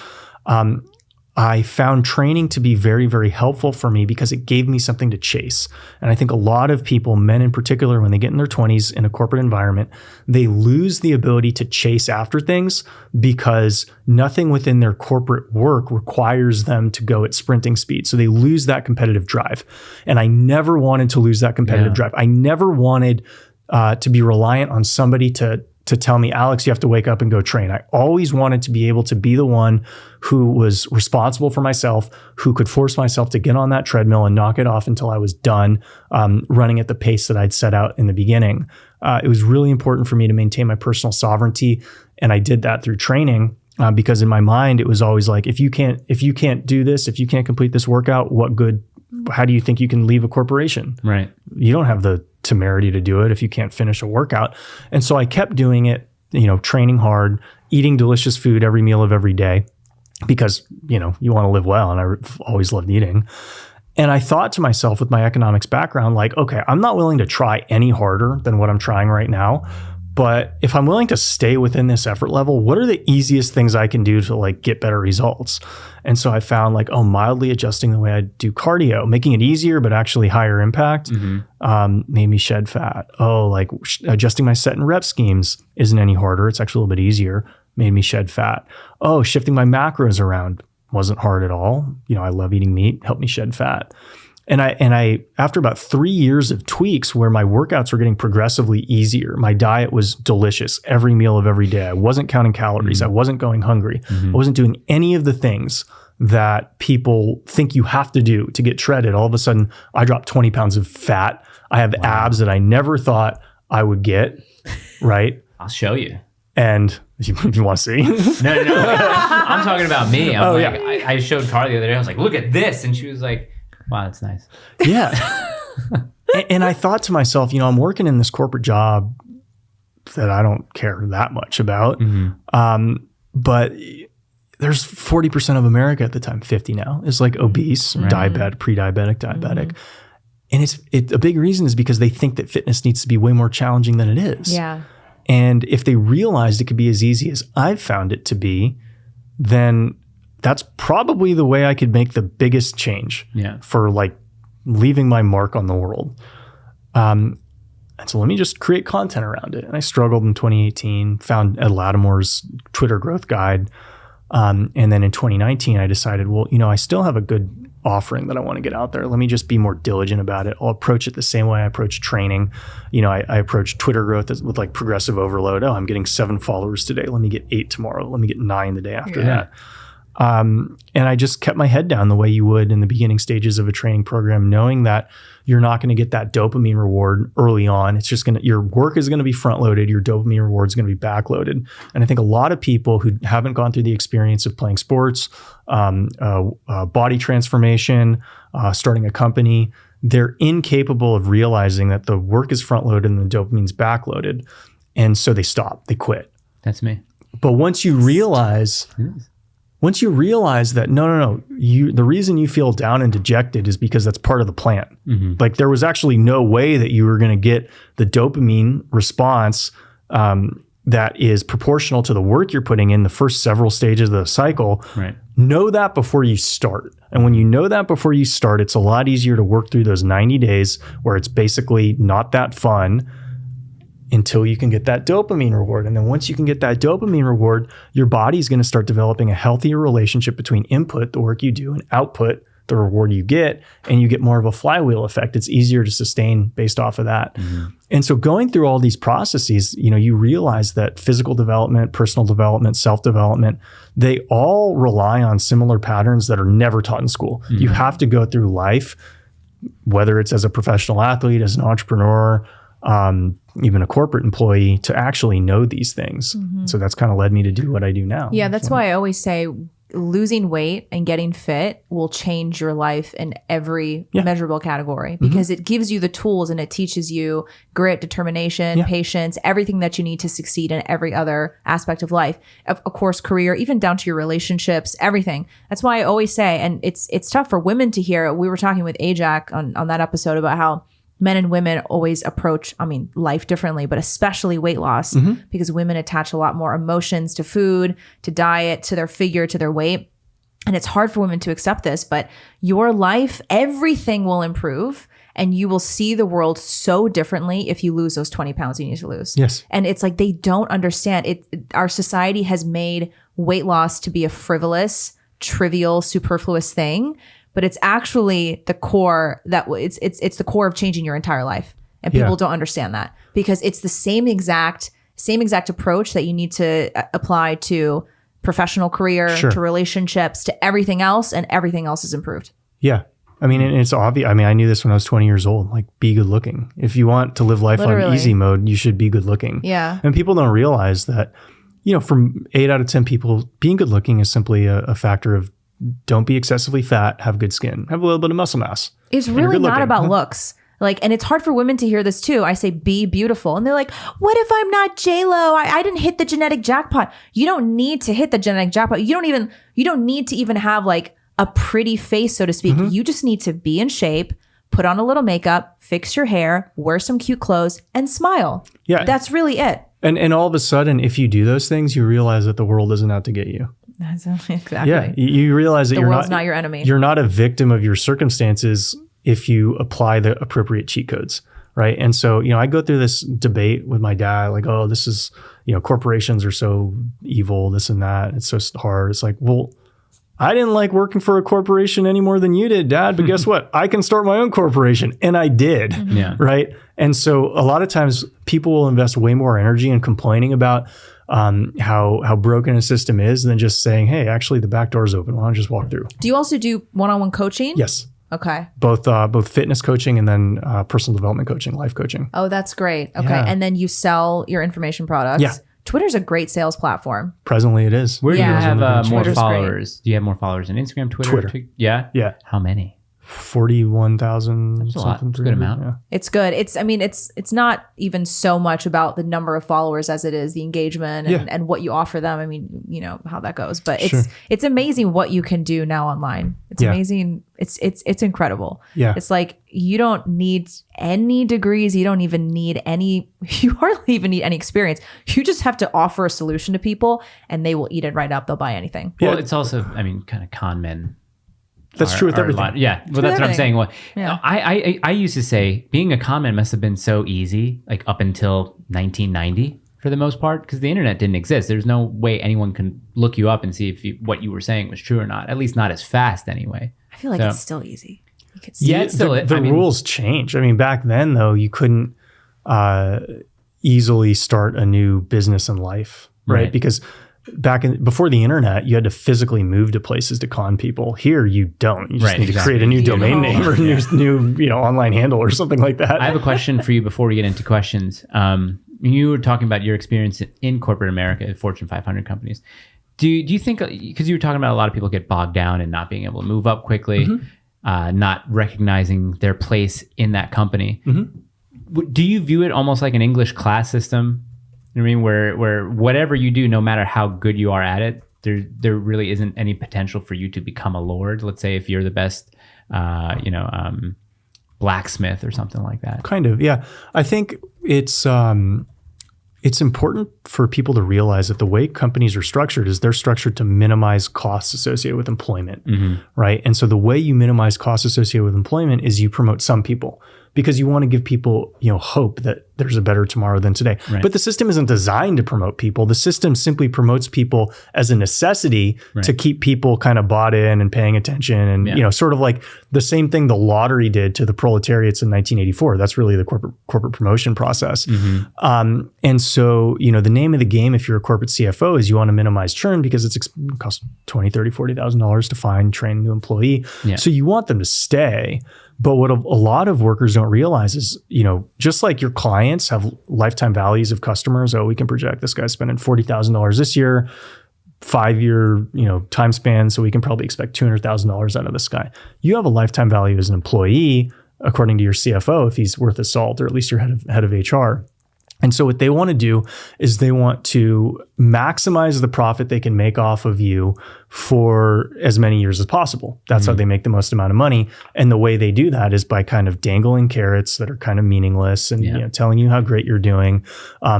I found training to be very, very helpful for me because it gave me something to chase. And I think a lot of people, men in particular, when they get in their 20s in a corporate environment, they lose the ability to chase after things because nothing within their corporate work requires them to go at sprinting speed. So they lose that competitive drive. And I never wanted to lose that competitive drive. I never wanted to be reliant on somebody to tell me, Alex, you have to wake up and go train. I always wanted to be able to be the one who was responsible for myself, who could force myself to get on that treadmill and knock it off until I was done running at the pace that I'd set out in the beginning. It was really important for me to maintain my personal sovereignty. And I did that through training because in my mind, it was always like, if you can't do this, if you can't complete this workout, what good, how do you think you can leave a corporation? Right. You don't have the temerity to do it if you can't finish a workout. And so I kept doing it, training hard, eating delicious food every meal of every day because, you want to live well. And I've always loved eating. And I thought to myself with my economics background, like, okay, I'm not willing to try any harder than what I'm trying right now. But if I'm willing to stay within this effort level, what are the easiest things I can do to get better results? And so I found mildly adjusting the way I do cardio, making it easier, but actually higher impact, made me shed fat. Adjusting my set and rep schemes isn't any harder. It's actually a little bit easier, made me shed fat. Shifting my macros around wasn't hard at all. I love eating meat, helped me shed fat. And I, after about 3 years of tweaks where my workouts were getting progressively easier, my diet was delicious every meal of every day. I wasn't counting calories. I wasn't going hungry. I wasn't doing any of the things that people think you have to do to get shredded. All of a sudden, I dropped 20 pounds of fat. I have abs that I never thought I would get, right? I'll show you. And if you want to see. No. I'm talking about me. I showed Carly the other day. I was like, look at this. And she was like, wow, that's nice. Yeah. And I thought to myself, I'm working in this corporate job that I don't care that much about. But there's 40% of America at the time, 50 now, is obese, diabetic, pre-diabetic, diabetic. And it's a big reason is because they think that fitness needs to be way more challenging than it is. Yeah. And if they realized it could be as easy as I've found it to be, then that's probably the way I could make the biggest change for leaving my mark on the world. And so let me just create content around it. And I struggled in 2018, found Ed Lattimore's Twitter growth guide. And then in 2019, I decided, I still have a good offering that I want to get out there. Let me just be more diligent about it. I'll approach it the same way I approach training. I approach Twitter growth with progressive overload. I'm getting 7 followers today. Let me get 8 tomorrow. Let me get 9 the day after that. And I just kept my head down the way you would in the beginning stages of a training program, knowing that you're not going to get that dopamine reward early on. It's just your work is going to be front loaded. Your dopamine reward is going to be back loaded. And I think a lot of people who haven't gone through the experience of playing sports, body transformation, starting a company, they're incapable of realizing that the work is front loaded and the dopamine's back loaded. And so they stop, they quit. That's me. But once you realize that, no, the reason you feel down and dejected is because that's part of the plan. There was actually no way that you were going to get the dopamine response that is proportional to the work you're putting in the first several stages of the cycle. Right. Know that before you start. And when you know that before you start, it's a lot easier to work through those 90 days where it's basically not that fun until you can get that dopamine reward. And then once you can get that dopamine reward, your body's going to start developing a healthier relationship between input, the work you do, and output, the reward you get, and you get more of a flywheel effect. It's easier to sustain based off of that. And so going through all these processes, you realize that physical development, personal development, self-development, they all rely on similar patterns that are never taught in school. You have to go through life, whether it's as a professional athlete, as an entrepreneur, even a corporate employee, to actually know these things. So that's kind of led me to do what I do now. Yeah, that's why I always say losing weight and getting fit will change your life in every measurable category because it gives you the tools and it teaches you grit, determination, patience, everything that you need to succeed in every other aspect of life. Of course, career, even down to your relationships, everything. That's why I always say, and it's tough for women to hear. We were talking with Ajax on that episode about how men and women always approach, life differently, but especially weight loss because women attach a lot more emotions to food, to diet, to their figure, to their weight. And it's hard for women to accept this, but your life, everything will improve and you will see the world so differently if you lose those 20 pounds you need to lose. Yes. And it's like, they don't understand it. Our society has made weight loss to be a frivolous, trivial, superfluous thing. But it's actually the core it's the core of changing your entire life. And people don't understand that because it's the same exact approach that you need to apply to professional career, to relationships, to everything else, and everything else is improved. Yeah. And it's obvious. I knew this when I was 20 years old, like be good looking. If you want to live life on easy mode, you should be good looking. Yeah. And people don't realize that, from 8 out of 10 people, being good looking is simply a factor of don't be excessively fat, have good skin, have a little bit of muscle mass. It's really not about looks. And it's hard for women to hear this too. I say, be beautiful. And they're like, what if I'm not J-Lo? I didn't hit the genetic jackpot. You don't need to hit the genetic jackpot. You don't need to even have like a pretty face, so to speak. You just need to be in shape, put on a little makeup, fix your hair, wear some cute clothes, and smile. Yeah. That's really it. And all of a sudden, if you do those things, you realize that the world isn't out to get you. That's exactly. Yeah, you realize that the world's not your enemy. You're not a victim of your circumstances if you apply the appropriate cheat codes, right? And so, I go through this debate with my dad, like, oh, this is, corporations are so evil, this and that. It's so hard. It's like, well, I didn't like working for a corporation any more than you did, Dad. But guess what? I can start my own corporation. And I did. Yeah. Right. And so a lot of times people will invest way more energy in complaining about how broken a system is than just saying, hey, actually the back door is open. Why don't you just walk through? Do you also do one-on-one coaching? Yes. Okay. Both fitness coaching and then personal development coaching, life coaching. Oh, that's great. Okay. Yeah. And then you sell your information products. Yeah. Twitter's a great sales platform. Presently it is. Where do you have more Twitter's followers? Great. Do you have more followers on Instagram, Twitter? Yeah? Yeah. How many? 41,000 That's a lot. It's a good amount. Yeah. It's good. It's not even so much about the number of followers as it is the engagement and what you offer them. You know how that goes, but it's amazing what you can do now online. It's amazing. It's incredible. Yeah. It's like you don't need any degrees. You hardly even need any experience. You just have to offer a solution to people and they will eat it right up. They'll buy anything. Well, it's also, kind of con men. That's true with everything. Yeah. Well, that's what I'm saying. Well, I used to say being a con man must have been so easy, like up until 1990 for the most part, because the internet didn't exist. There's no way anyone can look you up and see if what you were saying was true or not, at least not as fast anyway. I feel like it's still easy. The rules change. Back then though, you couldn't easily start a new business in life, right? Because before the internet, you had to physically move to places to con people. Here, you don't. You just need to create a new domain name or new online handle or something like that. I have a question for you before we get into questions. You were talking about your experience in corporate America, Fortune 500 companies. Do you think, because you were talking about a lot of people get bogged down and not being able to move up quickly, not recognizing their place in that company. Do you view it almost like an English class system? Where whatever you do, no matter how good you are at it, there really isn't any potential for you to become a lord. Let's say if you're the best, blacksmith or something like that. Kind of, yeah. I think it's important for people to realize that the way companies are structured is they're structured to minimize costs associated with employment, right? And so the way you minimize costs associated with employment is you promote some people, because you want to give people, hope that there's a better tomorrow than today. Right. But the system isn't designed to promote people. The system simply promotes people as a necessity to keep people kind of bought in and paying attention. And, sort of like the same thing the lottery did to the proletariats in 1984. That's really the corporate promotion process. And so, the name of the game, if you're a corporate CFO, is you want to minimize churn because it costs $20,000, $30,000, $40,000 to find, train a new employee. Yeah. So you want them to stay. But what a lot of workers don't realize is, just like your clients have lifetime values of customers. Oh, we can project this guy's spending $40,000 this year. 5-year, time span. So we can probably expect $200,000 out of this guy. You have a lifetime value as an employee, according to your CFO, if he's worth his salt, or at least your head of HR. And so what they want to do is they want to maximize the profit they can make off of you for as many years as possible. That's how they make the most amount of money. And the way they do that is by kind of dangling carrots that are kind of meaningless and telling you how great you're doing,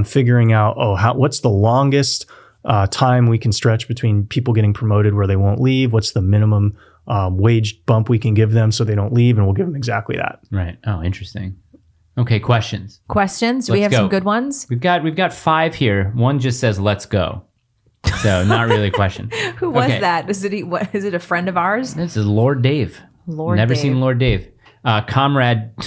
figuring out, what's the longest time we can stretch between people getting promoted where they won't leave? What's the minimum wage bump we can give them so they don't leave? And we'll give them exactly that. Right. Oh, interesting. Okay, questions. Questions? Do we have some good ones? We've got 5 here. One just says, let's go. So not really a question. Who was that? Is it a friend of ours? This is Lord Dave. Never seen Lord Dave. Comrade.jpg.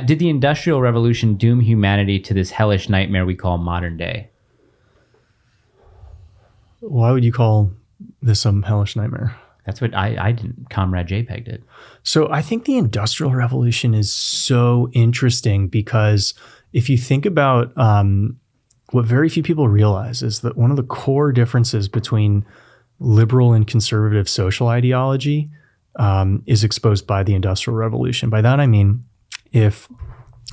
Did the Industrial Revolution doom humanity to this hellish nightmare we call modern day? Why would you call this a hellish nightmare? That's what I didn't. Comrade JPEG did. So I think the Industrial Revolution is so interesting because if you think about what very few people realize is that one of the core differences between liberal and conservative social ideology is exposed by the Industrial Revolution. By that, I mean, if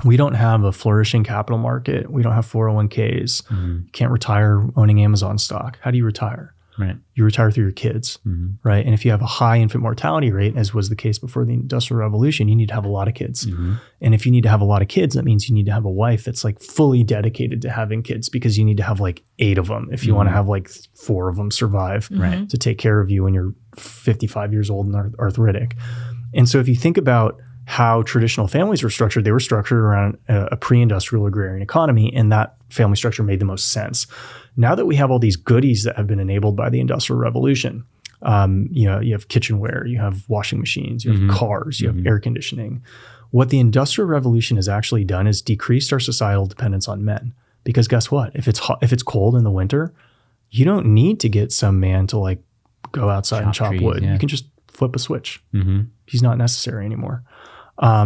we don't have a flourishing capital market, we don't have 401ks, you can't retire owning Amazon stock. How do you retire? Right. You retire through your kids, right? And if you have a high infant mortality rate, as was the case before the Industrial Revolution, you need to have a lot of kids. And if you need to have a lot of kids, that means you need to have a wife that's like fully dedicated to having kids, because you need to have like 8 of them if you want to have like 4 of them survive to take care of you when you're 55 years old and arthritic. And so if you think about how traditional families were structured, they were structured around a pre-industrial agrarian economy, and that family structure made the most sense. Now that we have all these goodies that have been enabled by the Industrial Revolution, you have kitchenware, you have washing machines, you have cars, you have air conditioning. What the Industrial Revolution has actually done is decreased our societal dependence on men. Because guess what? If it's cold in the winter, you don't need to get some man to like go outside and chop wood. You can just flip a switch. He's not necessary anymore. A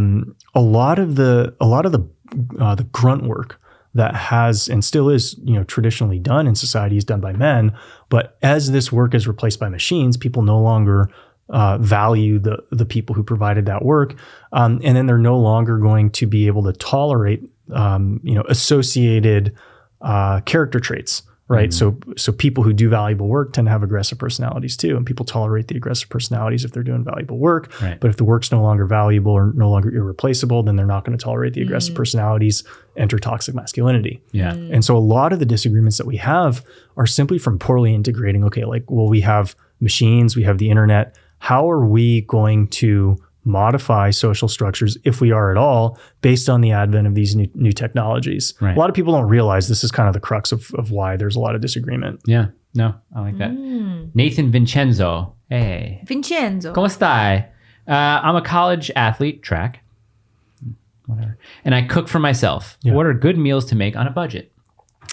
lot of the grunt work that has and still is, traditionally done in society is done by men. But as this work is replaced by machines, people no longer value the people who provided that work, and then they're no longer going to be able to tolerate associated character traits. Right. So people who do valuable work tend to have aggressive personalities too. And people tolerate the aggressive personalities if they're doing valuable work. Right. But if the work's no longer valuable or no longer irreplaceable, then they're not going to tolerate the aggressive personalities, enter toxic masculinity. Yeah. And so a lot of the disagreements that we have are simply from poorly integrating, we have machines, we have the internet. How are we going to modify social structures, if we are at all, based on the advent of these new technologies? Right. A lot of people don't realize this is kind of the crux of why there's a lot of disagreement. Yeah, no, I like that. Nathan Vincenzo. Hey. Vincenzo. ¿Cómo stai? I'm a college athlete, track, whatever, and I cook for myself. Yeah. What are good meals to make on a budget?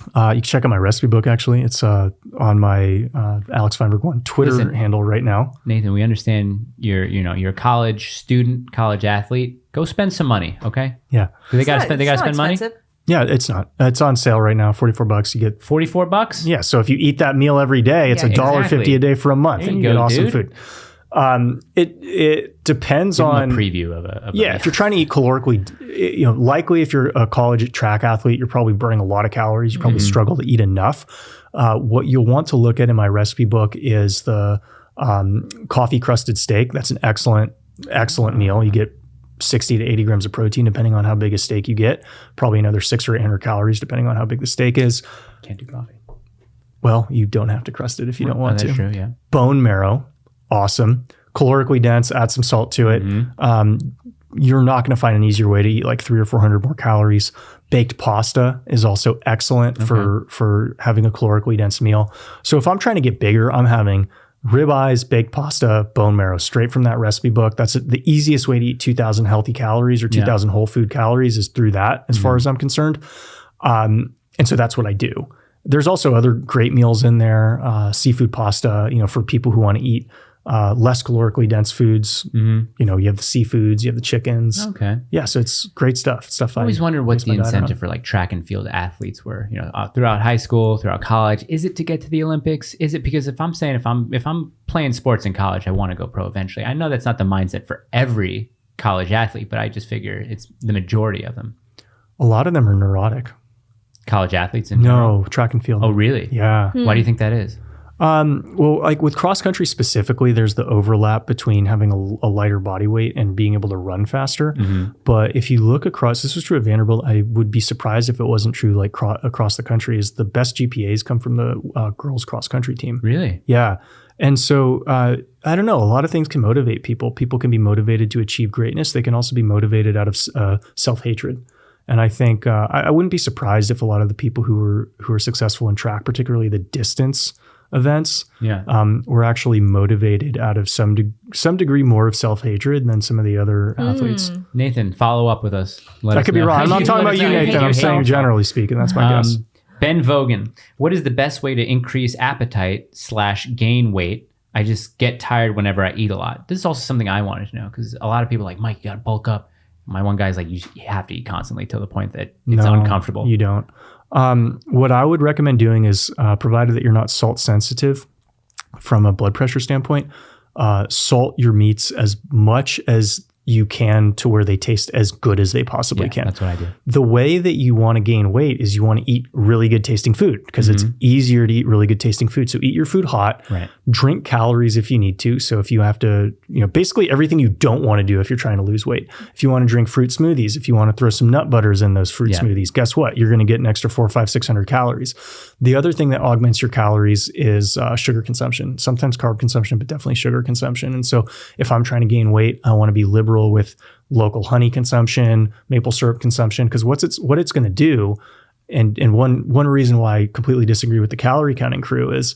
You can check out my recipe book, actually. It's on my Alex Feinberg 1 Twitter handle right now. Nathan, we understand you're a college student, college athlete. Go spend some money, okay? Yeah. They got to spend money? Yeah, it's not. It's on sale right now, $44. You get $44? Yeah, so if you eat that meal every day, it's $1.50 a day for a mean and you get awesome food. It depends on a preview of a if you're trying to eat calorically, likely if you're a college track athlete, you're probably burning a lot of calories. You probably struggle to eat enough. What you'll want to look at in my recipe book is the coffee crusted steak. That's an excellent meal. You get 60 to 80 grams of protein, depending on how big a steak you get. Probably another 600 or 800 calories, depending on how big the steak is. Can't do coffee. Well, you don't have to crust it if you don't want to. That's true, yeah. Bone marrow. Awesome. Calorically dense, add some salt to it. You're not going to find an easier way to eat like 300 or 400 more calories. Baked pasta is also excellent for having a calorically dense meal. So if I'm trying to get bigger, I'm having ribeyes, baked pasta, bone marrow straight from that recipe book. That's the easiest way to eat 2,000 healthy calories or 2,000 whole food calories is through that, as far as I'm concerned. And so that's what I do. There's also other great meals in there. Seafood pasta, for people who want to eat less calorically dense foods. You know, you have the seafoods, you have the chickens. Okay. Yeah, so it's great stuff. Stuff I always wondered what the incentive for like track and field athletes were, you know, throughout high school, throughout college. Is it to get to the Olympics? Is it because if I'm playing sports in college, I want to go pro eventually. I know that's not the mindset for every college athlete, but I just figure it's the majority of them. A lot of them are neurotic. College athletes in general? No, track and field. Oh, really? Yeah. Why do you think that is? Well, like with cross country specifically, there's the overlap between having a lighter body weight and being able to run faster. But if you look across, this was true at Vanderbilt. I would be surprised if it wasn't true like across the country. Is the best GPAs come from the girls cross country team? Really? Yeah. And so I don't know. A lot of things can motivate people. People can be motivated to achieve greatness. They can also be motivated out of self-hatred. And I think I wouldn't be surprised if a lot of the people who are successful in track, particularly the distance events, were actually motivated out of some degree more of self-hatred than some of the other athletes. Nathan, follow up with us. I could be wrong. I'm not talking about you, Nathan. I'm saying generally speaking. That's my guess. Ben Vogan, what is the best way to increase appetite / gain weight? I just get tired whenever I eat a lot. This is also something I wanted to know because a lot of people are like, Mike, you got to bulk up. My one guy's like, you have to eat constantly to the point that it's uncomfortable. You don't. What I would recommend doing is, provided that you're not salt sensitive from a blood pressure standpoint, salt your meats as much as you can to where they taste as good as they possibly can. That's what I do. The way that you want to gain weight is you want to eat really good tasting food because it's easier to eat really good tasting food. So eat your food hot, drink calories if you need to. So if you have to, basically everything you don't want to do if you're trying to lose weight. If you want to drink fruit smoothies, if you want to throw some nut butters in those fruit smoothies, guess what? You're going to get an extra 400, 500, 600 calories. The other thing that augments your calories is sugar consumption, sometimes carb consumption, but definitely sugar consumption. And so if I'm trying to gain weight, I want to be liberal with local honey consumption, maple syrup consumption, because what it's going to do, and one reason why I completely disagree with the calorie counting crew is,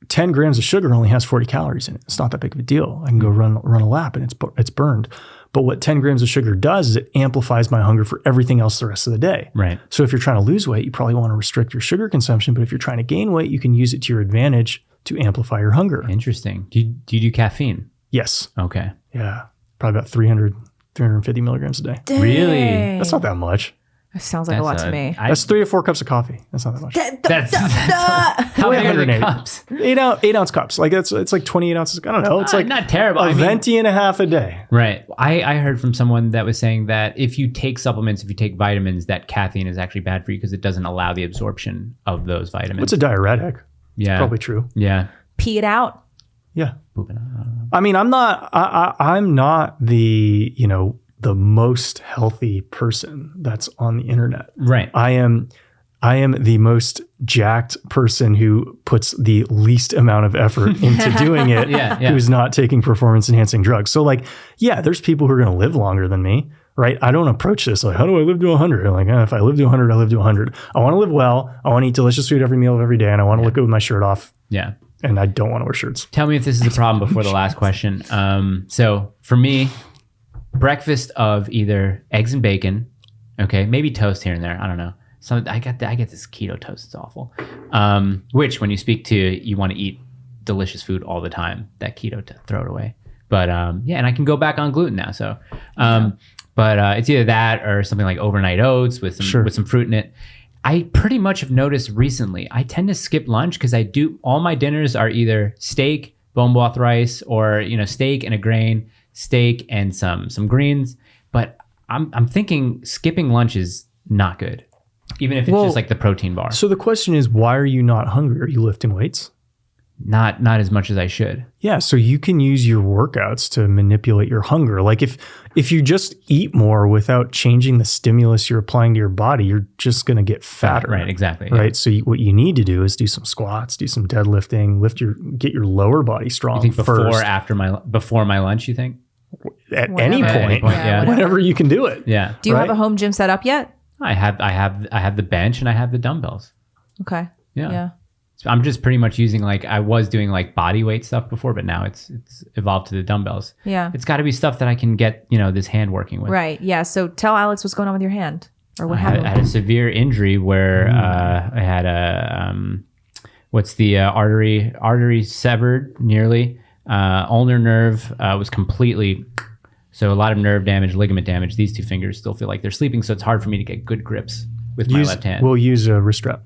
10 grams of sugar only has 40 calories in it. It's not that big of a deal. I can go run a lap and it's burned. But what 10 grams of sugar does is it amplifies my hunger for everything else the rest of the day. Right. So if you're trying to lose weight, you probably want to restrict your sugar consumption. But if you're trying to gain weight, you can use it to your advantage to amplify your hunger. Interesting. Do you do caffeine? Yes. Okay. Yeah. Probably about 350 milligrams a day. Dang. Really? That's not that much. That sounds like a lot to me. That's 3 to 4 cups of coffee. That's not that much. How big are the cups? 8 ounce cups. Like it's like 28 ounces. I don't know. It's like not terrible. A venti and a half a day. Right. I heard from someone that was saying that if you take supplements, if you take vitamins, that caffeine is actually bad for you because it doesn't allow the absorption of those vitamins. It's a diuretic. Yeah. It's probably true. Yeah. Pee it out. Yeah. Pooping out. I mean, I'm not the, the most healthy person that's on the internet. Right. I am the most jacked person who puts the least amount of effort into doing it, who's not taking performance enhancing drugs. So there's people who are going to live longer than me, right? I don't approach this like, how do I live to 100? I'm like, if I live to 100, I live to 100. I want to live well. I want to eat delicious food every meal of every day. And I want to look good with my shirt off. Yeah. And I don't want to wear shirts. Tell me if this is a problem before the last question. So for me, breakfast of either eggs and bacon, okay, maybe toast here and there. I don't know. So I get this keto toast. It's awful. Which when you speak to, you want to eat delicious food all the time. That keto, throw it away. But and I can go back on gluten now. So, but it's either that or something like overnight oats with some fruit in it. I pretty much have noticed recently, I tend to skip lunch because all my dinners are either steak, bone broth rice, or, steak and a grain, steak and some greens. But I'm thinking skipping lunch is not good, even if it's just like the protein bar. So the question is, why are you not hungry? Are you lifting weights? Not as much as I should. Yeah, so you can use your workouts to manipulate your hunger. Like if you just eat more without changing the stimulus you're applying to your body, you're just going to get fatter. Right, exactly. Right. So what you need to do is do some squats, do some deadlifting, get your lower body strong. You think before my lunch, you think? At any point, whenever you can do it. Yeah. Do you have a home gym set up yet? I have the bench and I have the dumbbells. Okay. Yeah. So I'm just pretty much using I was doing body weight stuff before, but now it's evolved to the dumbbells. Yeah. It's got to be stuff that I can get, this hand working with. Right. Yeah. So tell Alex what's going on with your hand or what happened. I had a severe injury where I had a, what's the artery severed nearly. Ulnar nerve was completely, so a lot of nerve damage, ligament damage. These two fingers still feel like they're sleeping, so it's hard for me to get good grips with my left hand. We'll use a wrist strap.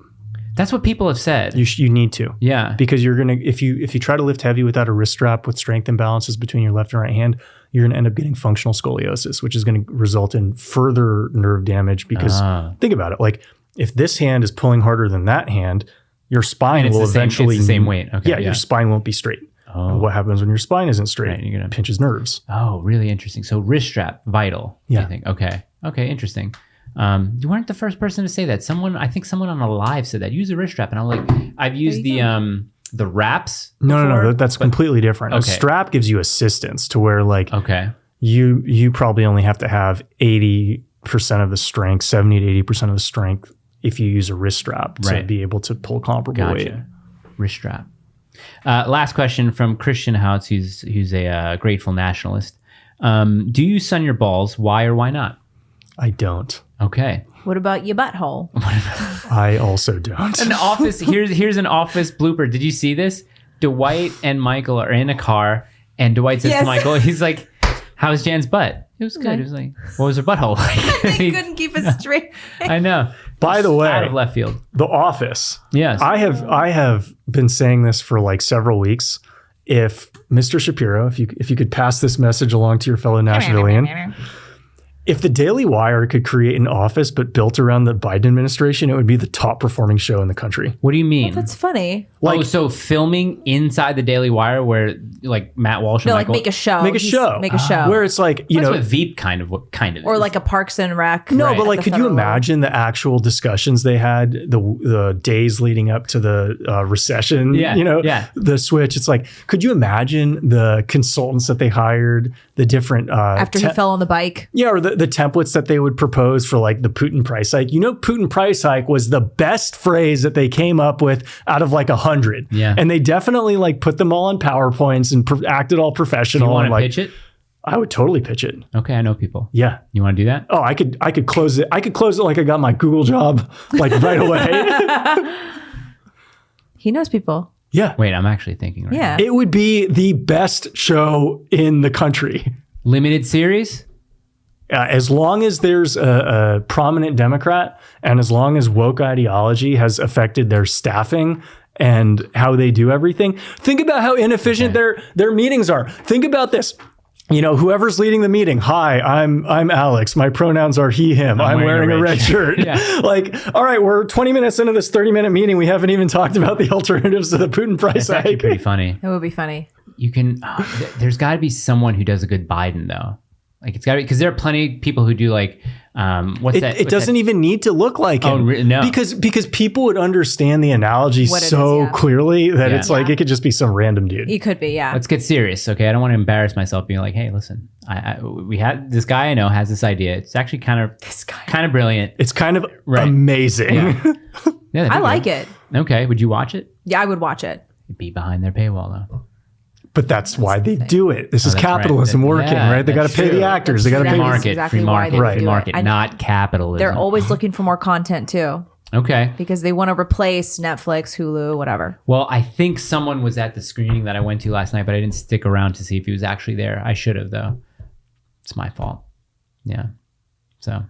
That's what people have said. You need to. Yeah. Because you're gonna if you try to lift heavy without a wrist strap with strength imbalances between your left and right hand, you're gonna end up getting functional scoliosis, which is gonna result in further nerve damage. Because think about it, like if this hand is pulling harder than that hand, your spine will eventually it's the same weight. Okay. Yeah, your spine won't be straight. And what happens when your spine isn't straight? Right, you're gonna pinches nerves. Oh, really interesting. So wrist strap, vital. Yeah. I think. Okay, interesting. You weren't the first person to say that. I think someone on a live said that. Use a wrist strap, and I'm like, I've used the wraps. No, that's completely different. Okay. A strap gives you assistance to where like you probably only have to have 80% of the strength, 70 to 80% of the strength if you use a wrist strap to be able to pull comparable weight. Wrist strap. Last question from Christian Hautz, who's a grateful nationalist. Do you sun your balls? Why or why not? I don't. Okay. What about your butthole? I also don't. An office. Here's an office blooper. Did you see this? Dwight and Michael are in a car, and Dwight says to Michael, he's like, "How's Jan's butt?" It was good. It was like, "What was her butthole like?" They couldn't keep it straight. I know. By the way, out of left field. The Office. Yes. I have been saying this for like several weeks. If Mr. Shapiro, if you could pass this message along to your fellow Nashvilleian. If the Daily Wire could create an office but built around the Biden administration, it would be the top performing show in the country. What do you mean? Well, that's funny. Like, so filming inside the Daily Wire where like Matt Walsh and Michael... make a show. Make a show. Where it's like, that's what Veep kind of or like a Parks and Rec. No, but like, could you imagine the actual discussions they had, the days leading up to the recession, the switch? It's like, could you imagine the consultants that they hired, the different... After he fell on the bike? Yeah, or the templates that they would propose for like the Putin price hike. Putin price hike was the best phrase that they came up with out of like 100. Yeah. And they definitely like put them all on PowerPoints and acted all professional. You want to pitch it? I would totally pitch it. Okay, I know people. Yeah. You want to do that? Oh, I could close it. I could close it like I got my Google job like right away. He knows people. Yeah. Wait, I'm actually thinking right now. It would be the best show in the country. Limited series? As long as there's a prominent Democrat and as long as woke ideology has affected their staffing and how they do everything, think about how inefficient their meetings are. Think about this. Whoever's leading the meeting. Hi, I'm Alex. My pronouns are he, him. I'm wearing a red shirt. Like, all right, we're 20 minutes into this 30-minute meeting. We haven't even talked about the alternatives to the Putin price hike. That's actually pretty funny. It would be funny. You can. There's got to be someone who does a good Biden though. Like it's got to be because there are plenty of people who do like It doesn't even need to look like him. No. Because people would understand the analogy so clearly that it's like it could just be some random dude. He could be, yeah. Let's get serious, okay? I don't want to embarrass myself being like, hey, listen, we had this guy I know has this idea. It's actually kind of brilliant. It's kind of amazing. Yeah, I like it. Okay, would you watch it? Yeah, I would watch it. It'd be behind their paywall though. But that's why they do it. This is capitalism working, right? They got to pay the actors. They got to pay free market, not capitalism. They're always looking for more content too. Okay. Because they want to replace Netflix, Hulu, whatever. Well, I think someone was at the screening that I went to last night, but I didn't stick around to see if he was actually there. I should have though. It's my fault. Yeah. So,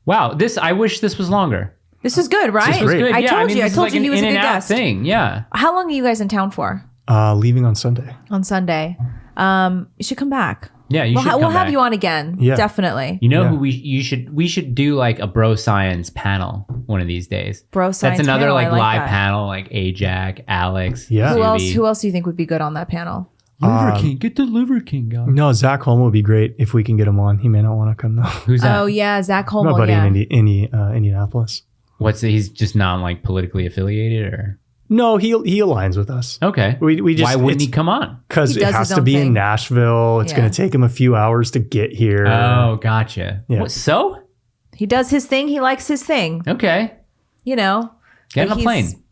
wow. I wish this was longer. This is good, right? This was good. I told you he was a good guest. Thing. Yeah. How long are you guys in town for? Leaving on Sunday. On Sunday. You should come back. Yeah, you should come We'll have back. you on again. Yeah. Definitely. You know who we should do like a bro science panel one of these days. Bro science. That's another panel, live panel, like Ajax, Alex. Yeah. Who else do you think would be good on that panel? Liver King. Get the Liver King guy. No, Zach Holm would be great if we can get him on. He may not want to come though. Who's that? Oh yeah, Zach Holm. My buddy in Indianapolis. He's just not like politically affiliated or? No, he aligns with us. Okay. We just, why wouldn't he come on? Because it has to be in Nashville. It's going to take him a few hours to get here. Oh, gotcha. Yeah. So? He does his thing. He likes his thing. Okay. You know. Get on a plane.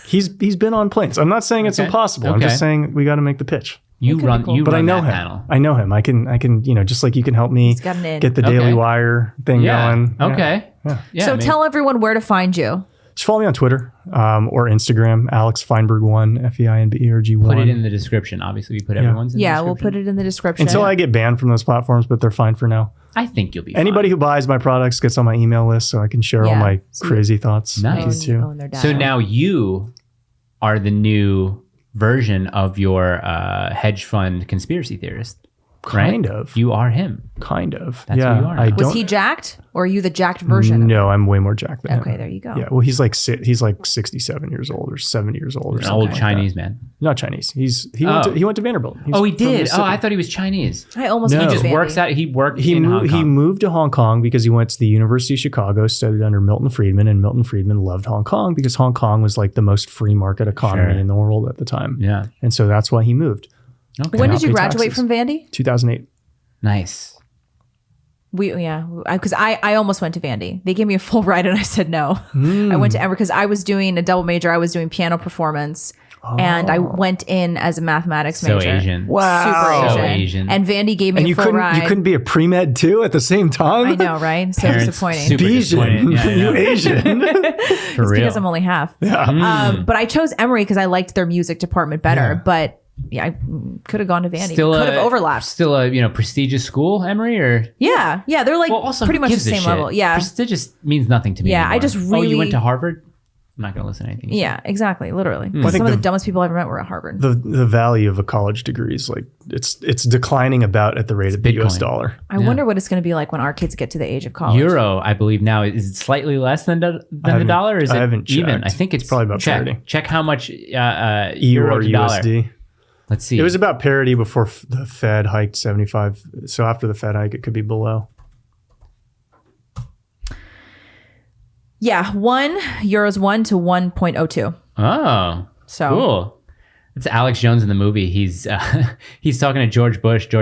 He's been on planes. I'm not saying it's impossible. I'm just saying we got to make the pitch. But I know him. Panel. I know him. I can, just like you can help me get the Daily Wire thing going. Okay. Yeah. So tell everyone where to find you. Just follow me on Twitter or Instagram, Alex Feinberg 1, Feinberg 1. Put it in the description. Obviously, we put everyone's in the Yeah, description. we'll put it in the description. Until I get banned from those platforms, but they're fine for now. I think you'll be Anybody fine. who buys my products gets on my email list so I can share all Yeah. my So crazy thoughts. Nice. with you too. own their data. So now you are the new version of your hedge fund conspiracy theorist. Right? Kind of. You are him. Kind of. That's yeah. who you are now. I was don't, he jacked, or are you the jacked version? No, I'm way more jacked than him. Okay, there you go. Yeah, well, he's like 67 years old or 70 years old or An something. old like Chinese that. man. Not Chinese. He Oh. went to Vanderbilt. He's Oh, he from did. Oh, Mississippi. I thought he was Chinese. I almost No. went He to just Vandy. works out. He worked He in Hong moved. Kong. He moved to Hong Kong because he went to the University of Chicago, studied under Milton Friedman, and Milton Friedman loved Hong Kong because Hong Kong was like the most free market economy Sure. in the world at the time. Yeah. And so that's why he moved. Okay. When Now did you pay graduate taxes. from Vandy? 2008. Nice. Because I almost went to Vandy. They gave me a full ride and I said no. I went to Emory because I was doing a double major. I was doing piano performance, and I went in as a mathematics So major. Asian. Wow. Super So Asian. Asian. And Vandy gave me And a you full couldn't ride. you couldn't be a pre-med too at the same time? I know, right? So Parents disappointing. super disappointed. Asian. Yeah, I know. You Asian. For It's real. because I'm only half. But I chose Emory because I liked their music department better. Yeah. But yeah, I could have gone to Vandy. Still Could have overlapped. Still a prestigious school, Emory, or Yeah, they're like well, also pretty who much the gives a same shit? level. Yeah, Prestigious means nothing to me. Yeah, I anymore. just Oh, you really- went to Harvard? I'm not going to listen to anything. yeah, exactly, literally. I think Some of the the- dumbest people I ever met were at Harvard. the value of a college degree is like it's declining about at the rate of the US Bitcoin. dollar. I wonder what it's going to be like when our kids get to the age of college. Euro, I believe now is it slightly less than the dollar. Or is I it haven't even? checked. I think it's It's probably about check. parity. Check how much EU euro or to dollar. USD. Let's see. It was about parity before the Fed hiked 75. So after the Fed hike, it could be below. Yeah, €1 1 to 1.02. Oh, So cool. It's Alex Jones in the movie. He's talking to George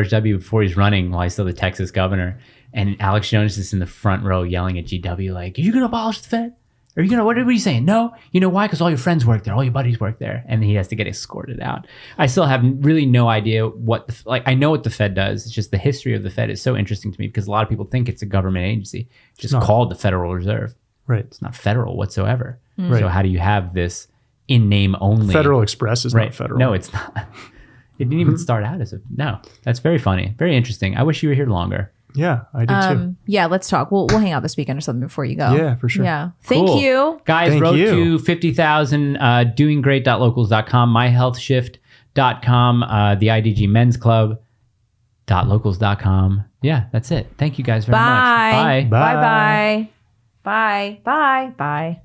W. before he's running while he's still the Texas governor, and Alex Jones is in the front row yelling at GW like, "Are you gonna abolish the Fed? Are you gonna what are you saying? No, you know why? Because all your friends work there, all your buddies work there," and he has to get escorted out. I still have really no idea what I know what the Fed does. It's just the history of the Fed is so interesting to me because a lot of people think it's a government agency, just called the Federal Reserve. Right. It's not federal whatsoever. Right. So how do you have this in name only? Federal Express is Right. not federal. No, it's not. It didn't even start out as a no. That's very funny, very interesting. I wish you were here longer. Yeah, I do too. yeah, let's talk. We'll hang out this weekend or something before you go. Yeah, for sure. Yeah. Thank Cool. you. Guys, Thank road you. to 50,000, doinggreat.locals.com, myhealthshift.com, the IDG Men's Club.locals.com. Yeah, that's it. Thank you guys very much. Bye. Bye. Bye. Bye. Bye. Bye. Bye.